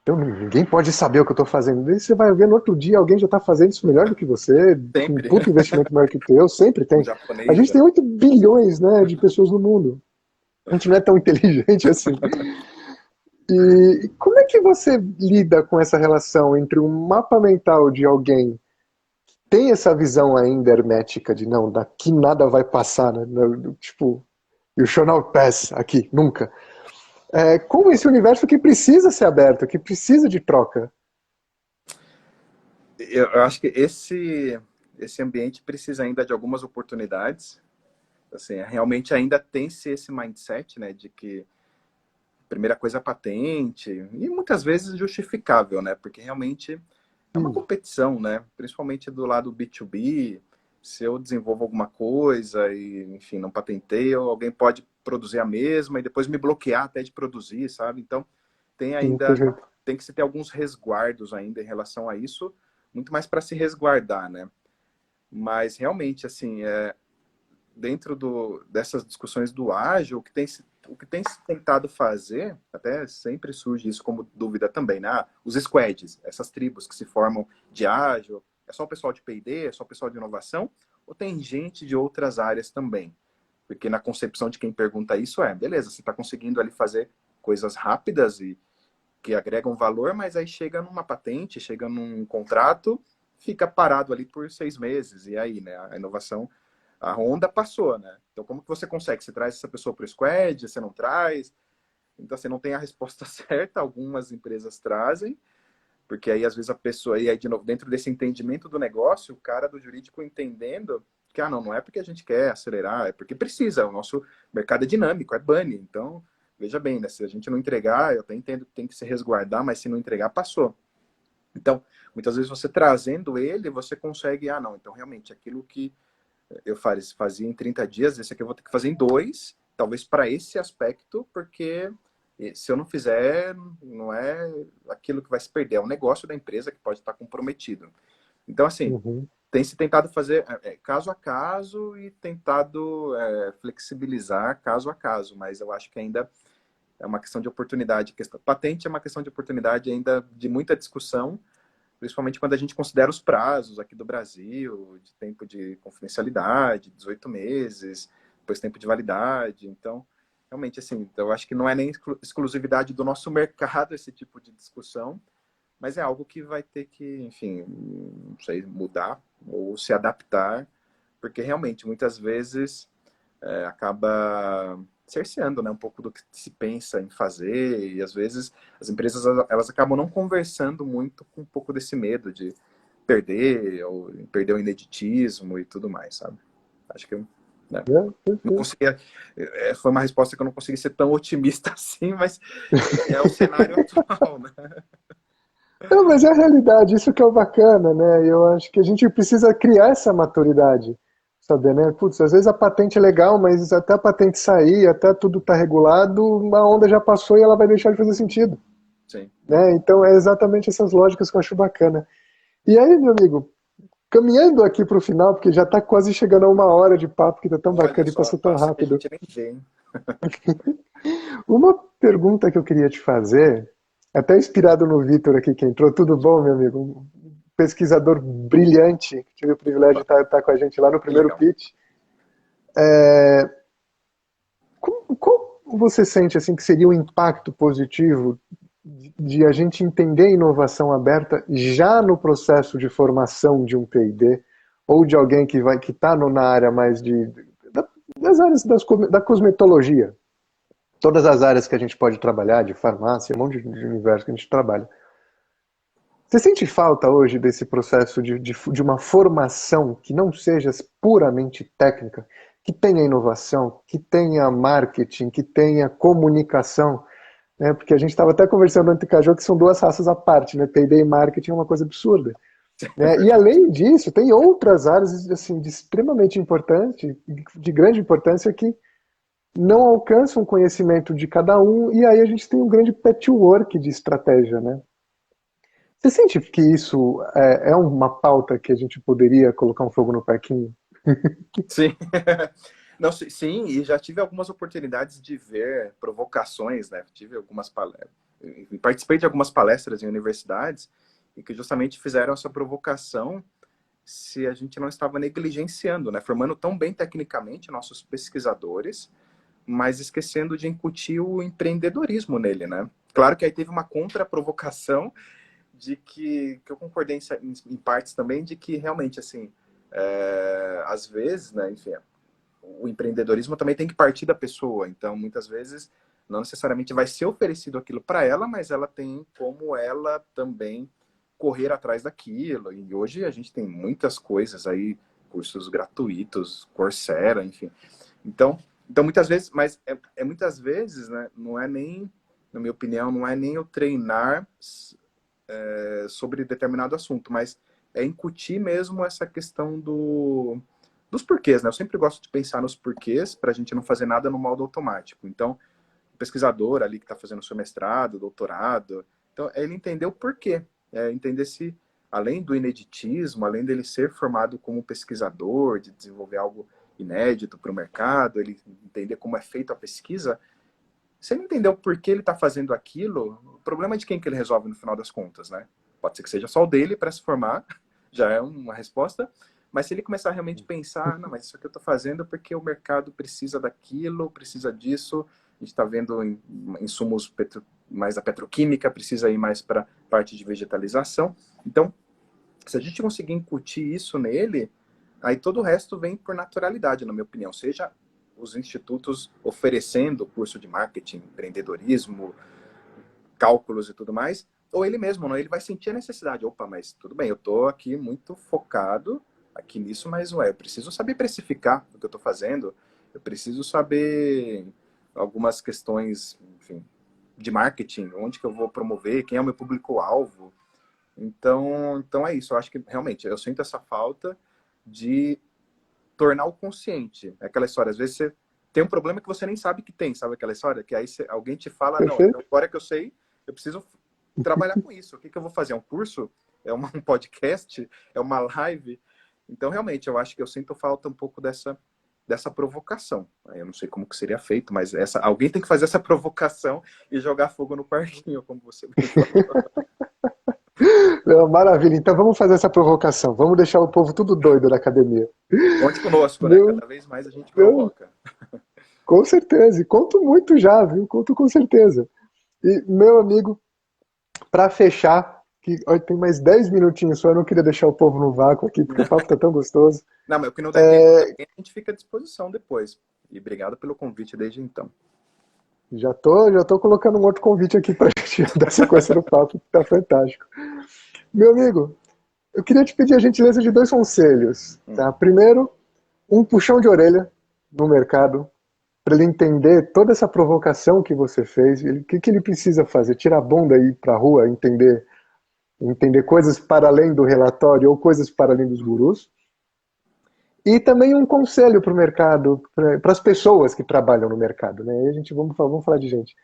Então ninguém pode saber o que eu estou fazendo. E você vai ver no outro dia alguém já está fazendo isso melhor do que você, com um Sempre. puto investimento maior que o teu, sempre Um tem. A japonês, gente tem 8 bilhões, né, de pessoas no mundo. A gente não é tão inteligente assim. E como é que você lida com essa relação entre um mapa mental de alguém que tem essa visão ainda hermética de não, daqui nada vai passar, né? Tipo, you shall not pass aqui, nunca. Com esse universo que precisa ser aberto, que precisa de troca. Eu acho que esse ambiente precisa ainda de algumas oportunidades. Assim, realmente ainda tem-se esse mindset, né, de que a primeira coisa é a patente, e muitas vezes justificável, né, porque realmente é uma competição, né, principalmente do lado B2B, se eu desenvolvo alguma coisa e, enfim, não patenteio, alguém pode produzir a mesma e depois me bloquear até de produzir, sabe? Então, tem que se ter alguns resguardos ainda em relação a isso, muito mais para se resguardar, né? Mas realmente, assim, dentro dessas discussões do ágil, o que tem se tentado fazer, até sempre surge isso como dúvida também, né? Os squads, essas tribos que se formam de ágil, é só o pessoal de P&D, é só o pessoal de inovação, ou tem gente de outras áreas também? Porque na concepção de quem pergunta isso beleza, você está conseguindo ali fazer coisas rápidas e que agregam valor, mas aí chega numa patente, chega num contrato, fica parado ali por 6 meses, e aí, né? A inovação, a onda passou, né? Então, como que você consegue? Você traz essa pessoa para o squad, você não traz? Então, você não tem a resposta certa, algumas empresas trazem, porque aí, às vezes, a pessoa, e aí, de novo, dentro desse entendimento do negócio, o cara do jurídico entendendo que, não, não é porque a gente quer acelerar, é porque precisa, o nosso mercado é dinâmico, é bunny, então, veja bem, né, se a gente não entregar, eu até entendo que tem que se resguardar, mas se não entregar, passou. Então, muitas vezes você trazendo ele, você consegue, não, então realmente, aquilo que eu fazia em 30 dias, esse aqui eu vou ter que fazer em 2, talvez para esse aspecto, porque se eu não fizer, não é aquilo que vai se perder, é um negócio da empresa que pode estar comprometido. Então, assim, Uhum. tem se tentado fazer caso a caso e tentado flexibilizar caso a caso, mas eu acho que ainda é uma questão de oportunidade. Patente é uma questão de oportunidade ainda de muita discussão, principalmente quando a gente considera os prazos aqui do Brasil, de tempo de confidencialidade, 18 meses, depois tempo de validade. Então, realmente, assim, eu acho que não é nem exclusividade do nosso mercado esse tipo de discussão, mas é algo que vai ter que, enfim, não sei, mudar ou se adaptar, porque realmente, muitas vezes, acaba cerceando, né, um pouco do que se pensa em fazer, e às vezes as empresas elas acabam não conversando muito com um pouco desse medo de perder, ou perder o ineditismo e tudo mais, sabe? Acho que né, não Perfeito. consegui, foi uma resposta que eu não consegui ser tão otimista assim, mas é o cenário atual, né? Não, mas é a realidade, isso que é o bacana, né? Eu acho que a gente precisa criar essa maturidade, saber, né? Putz, às vezes a patente é legal, mas até a patente sair, até tudo tá regulado, uma onda já passou e ela vai deixar de fazer sentido, Sim. né? Então é exatamente essas lógicas que eu acho bacana. E aí, meu amigo, caminhando aqui para o final, porque já está quase chegando a 1 hora de papo, que tá tão Olha bacana e só, passou tão passa que a rápido. gente nem vê, hein? Uma pergunta que eu queria te fazer, até inspirado no Vitor aqui que entrou, tudo bom, meu amigo? Um pesquisador brilhante, que tive o privilégio de estar com a gente lá no Que primeiro legal. pitch. Qual você sente assim que seria o impacto positivo de a gente entender a inovação aberta já no processo de formação de um P&D ou de alguém que está na área mais das áreas da cosmetologia, todas as áreas que a gente pode trabalhar, de farmácia, um monte de universo que a gente trabalha. Você sente falta hoje desse processo de uma formação que não seja puramente técnica, que tenha inovação, que tenha marketing, que tenha comunicação, né? Porque a gente estava até conversando antes, Cajô, que são duas raças à parte, né? P&D e marketing é uma coisa absurda. É Né? E verdade. além disso, tem outras áreas assim, de extremamente importante, de grande importância, que não alcançam o conhecimento de cada um, e aí a gente tem um grande patchwork de estratégia, né? Você sente que isso é uma pauta que a gente poderia colocar um fogo no parquinho? Sim. Não, sim, e já tive algumas oportunidades de ver provocações, né? Tive algumas palestras, participei de algumas palestras em universidades e que justamente fizeram essa provocação se a gente não estava negligenciando, né? Formando tão bem tecnicamente nossos pesquisadores, mas esquecendo de incutir o empreendedorismo nele, né? Claro que aí teve uma contra-provocação de que eu concordei em partes também, de que realmente, assim, às vezes, né, enfim, o empreendedorismo também tem que partir da pessoa. Então, muitas vezes, não necessariamente vai ser oferecido aquilo para ela, mas ela tem como ela também correr atrás daquilo. E hoje a gente tem muitas coisas aí, cursos gratuitos, Coursera, enfim. Então muitas vezes, mas muitas vezes, né, não é nem, na minha opinião, não é nem eu treinar sobre determinado assunto, mas é incutir mesmo essa questão dos porquês, né? Eu sempre gosto de pensar nos porquês para a gente não fazer nada no modo automático. Então, o pesquisador ali que está fazendo seu mestrado, doutorado, então é ele entender o porquê, entender se, além do ineditismo, além dele ser formado como pesquisador, de desenvolver algo inédito para o mercado, ele entender como é feita a pesquisa, se ele entender o porquê ele está fazendo aquilo, o problema é de quem que ele resolve no final das contas, né? Pode ser que seja só o dele para se formar, já é uma resposta, mas se ele começar a realmente pensar, não, mas isso aqui eu estou fazendo porque o mercado precisa daquilo, precisa disso, a gente está vendo insumos mais da petroquímica, precisa ir mais para a parte de vegetalização. Então, se a gente conseguir incutir isso nele, aí todo o resto vem por naturalidade, na minha opinião. Seja os institutos oferecendo curso de marketing, empreendedorismo, cálculos e tudo mais, ou ele mesmo, não? Ele vai sentir a necessidade. Opa, mas tudo bem, eu estou aqui muito focado, aqui nisso, mas, ué, eu preciso saber precificar o que eu estou fazendo, eu preciso saber algumas questões, enfim, de marketing, onde que eu vou promover, quem é o meu público-alvo. Então é isso, eu acho que realmente eu sinto essa falta de tornar o consciente. É aquela história, às vezes você tem um problema que você nem sabe que tem, sabe aquela história? Que aí alguém te fala, não, então Perfeito? agora que eu sei, eu preciso trabalhar com isso. O que eu vou fazer? É um curso? É um podcast? É uma live? Então, realmente, eu acho que eu sinto falta um pouco dessa provocação. Eu não sei como que seria feito, mas alguém tem que fazer essa provocação e jogar fogo no parquinho, como você bem falou. Não, maravilha. Então vamos fazer essa provocação. Vamos deixar o povo tudo doido na academia. Conte conosco, né? Meu, Cada vez mais a gente meu, provoca. com certeza. E conto muito já, viu? Conto com certeza. E, meu amigo, para fechar, que olha, tem mais 10 minutinhos só, eu não queria deixar o povo no vácuo aqui, porque o papo tá tão gostoso. Não, mas o que não der tempo também, a gente fica à disposição depois. E obrigado pelo convite desde então. Já tô colocando um outro convite aqui pra gente dar sequência no papo, que tá fantástico. Meu amigo, eu queria te pedir a gentileza de dois conselhos, tá? Primeiro, um puxão de orelha no mercado, para ele entender toda essa provocação que você fez, o que, que ele precisa fazer? Tirar a bunda e ir para a rua, entender coisas para além do relatório ou coisas para além dos gurus. E também um conselho para o mercado, para as pessoas que trabalham no mercado, né? E a gente vamos falar de gente.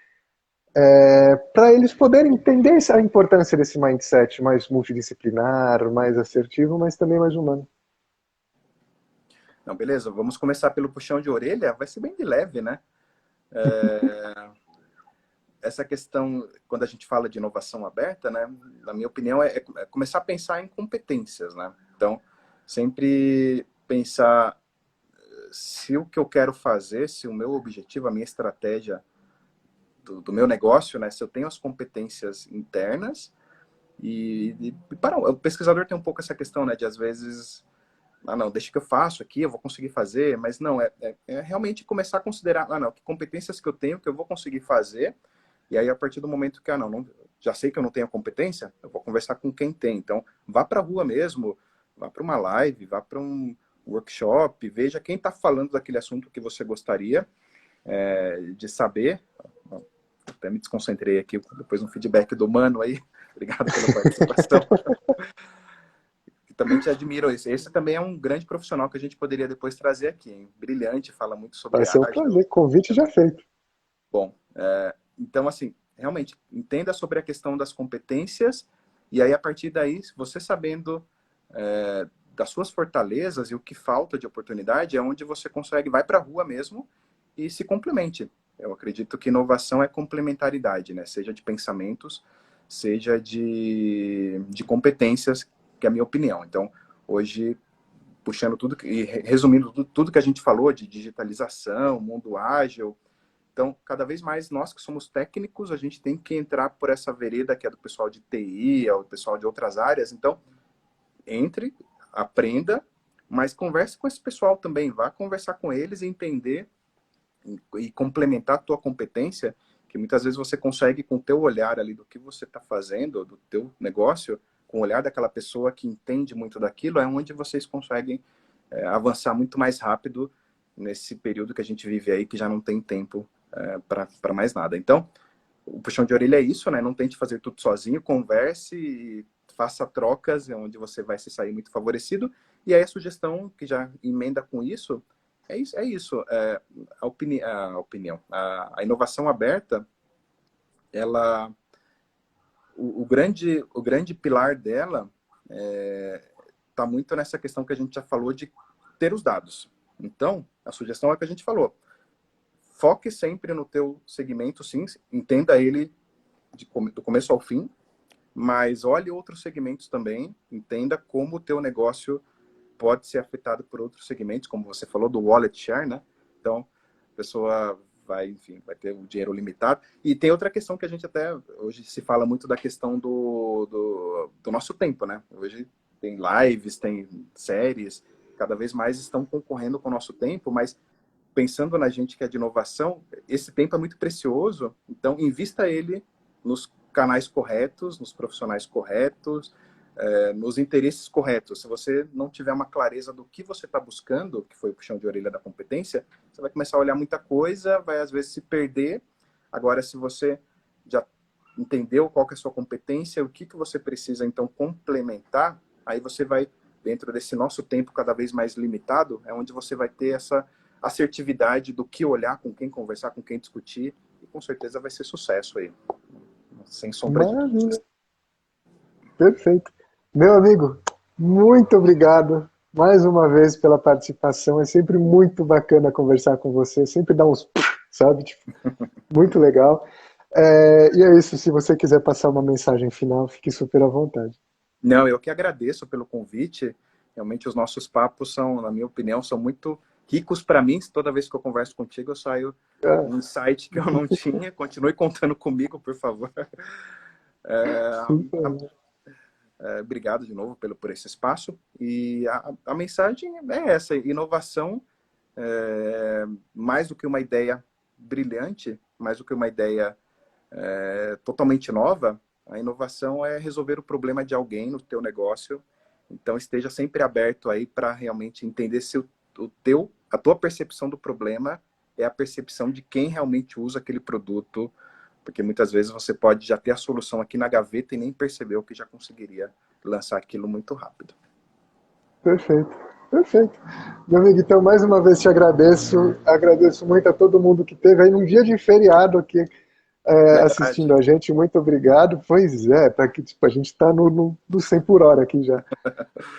Para eles poderem entender a importância desse mindset mais multidisciplinar, mais assertivo, mas também mais humano. Não, beleza, vamos começar pelo puxão de orelha. Vai ser bem de leve, né? Essa questão, quando a gente fala de inovação aberta, né? Na minha opinião, é começar a pensar em competências, né? Então, sempre pensar se o que eu quero fazer, se o meu objetivo, a minha estratégia do meu negócio, né? Se eu tenho as competências internas para o pesquisador tem um pouco essa questão, né? De às vezes, não, deixa que eu faço aqui, eu vou conseguir fazer, mas não, é realmente começar a considerar, não, que competências que eu tenho que eu vou conseguir fazer, e aí a partir do momento que, não, já sei que eu não tenho a competência, eu vou conversar com quem tem. Então, vá para a rua mesmo, vá para uma live, vá para um workshop, veja quem está falando daquele assunto que você gostaria de saber. Até me desconcentrei aqui, depois um feedback do Mano aí. Obrigado pela participação. Que também te admiro. Esse também é um grande profissional que a gente poderia depois trazer aqui, hein? Brilhante, fala muito Vai sobre ser um ágil. prazer, convite já feito. Bom, então, assim, realmente, entenda sobre a questão das competências e aí, a partir daí, você sabendo das suas fortalezas e o que falta de oportunidade, é onde você consegue, vai para a rua mesmo e se complemente. Eu acredito que inovação é complementaridade, né? Seja de pensamentos, seja de competências, que é a minha opinião. Então, hoje, puxando tudo e resumindo tudo que a gente falou de digitalização, mundo ágil, então, cada vez mais nós que somos técnicos, a gente tem que entrar por essa vereda que é do pessoal de TI, é o pessoal de outras áreas. Então, entre, aprenda, mas converse com esse pessoal também. Vá conversar com eles e entender e complementar a tua competência, que muitas vezes você consegue com o teu olhar ali do que você está fazendo, do teu negócio, com o olhar daquela pessoa que entende muito daquilo, é onde vocês conseguem avançar muito mais rápido nesse período que a gente vive aí, que já não tem tempo para mais nada. Então, o puxão de orelha é isso, né? Não tente fazer tudo sozinho, converse, faça trocas, onde você vai se sair muito favorecido. E aí a sugestão que já emenda com isso é isso. A inovação aberta, ela, o grande pilar dela está muito nessa questão que a gente já falou de ter os dados. Então, a sugestão é o que a gente falou. Foque sempre no teu segmento, sim, entenda ele do começo ao fim, mas olhe outros segmentos também, entenda como o teu negócio pode ser afetado por outros segmentos, como você falou, do wallet share, né? Então, a pessoa enfim, vai ter o dinheiro limitado. E tem outra questão que a gente até, hoje se fala muito da questão do nosso tempo, né? Hoje tem lives, tem séries, cada vez mais estão concorrendo com o nosso tempo, mas pensando na gente que é de inovação, esse tempo é muito precioso, então invista ele nos canais corretos, nos profissionais corretos, nos interesses corretos. Se você não tiver uma clareza do que você está buscando, que foi o puxão de orelha da competência, você vai começar a olhar muita coisa, vai às vezes se perder. Agora, se você já entendeu qual que é a sua competência, o que você precisa, então, complementar, aí você vai, dentro desse nosso tempo cada vez mais limitado, é onde você vai ter essa assertividade do que olhar, com quem conversar, com quem discutir, e com certeza vai ser sucesso aí, sem sombra de Maravilha. dúvidas. Perfeito. Meu amigo, muito obrigado mais uma vez pela participação. É sempre muito bacana conversar com você. Sempre dá uns, sabe? Tipo, muito legal. E é isso. Se você quiser passar uma mensagem final, fique super à vontade. Não, eu que agradeço pelo convite. Realmente os nossos papos são, na minha opinião, são muito ricos para mim. Toda vez que eu converso contigo, eu saio Ah, com um insight que eu não tinha. Continue contando comigo, por favor. super. Obrigado de novo por esse espaço. E a mensagem é essa: inovação, mais do que uma ideia brilhante, mais do que uma ideia totalmente nova, a inovação é resolver o problema de alguém no teu negócio. Então esteja sempre aberto aí para realmente entender se a tua percepção do problema é a percepção de quem realmente usa aquele produto, porque muitas vezes você pode já ter a solução aqui na gaveta e nem percebeu que já conseguiria lançar aquilo muito rápido. Perfeito. Perfeito. Meu amigo, então, mais uma vez te agradeço. Agradeço muito a todo mundo que esteve aí num dia de feriado aqui assistindo Verdade. a gente. Muito obrigado. Pois é, tá aqui, tipo, a gente está no 100 por hora aqui já.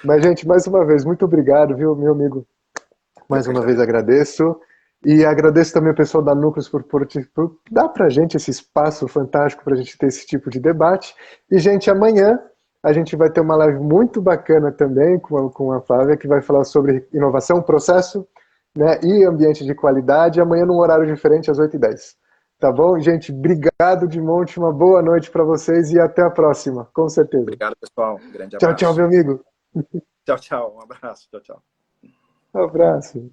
Mas, gente, mais uma vez, muito obrigado, viu, meu amigo? Eu Mais que uma vez agradeço. agradeço. E agradeço também o pessoal da Núcleos por dar pra gente esse espaço fantástico para a gente ter esse tipo de debate. E, gente, amanhã a gente vai ter uma live muito bacana também com a Flávia, que vai falar sobre inovação, processo, né, e ambiente de qualidade, amanhã num horário diferente, às 8h10. Tá bom? Gente, obrigado de monte, uma boa noite para vocês e até a próxima, com certeza. Obrigado, pessoal. Um grande Tchau, tchau, abraço. meu amigo. Tchau, tchau. Um abraço. Tchau, tchau. Um abraço.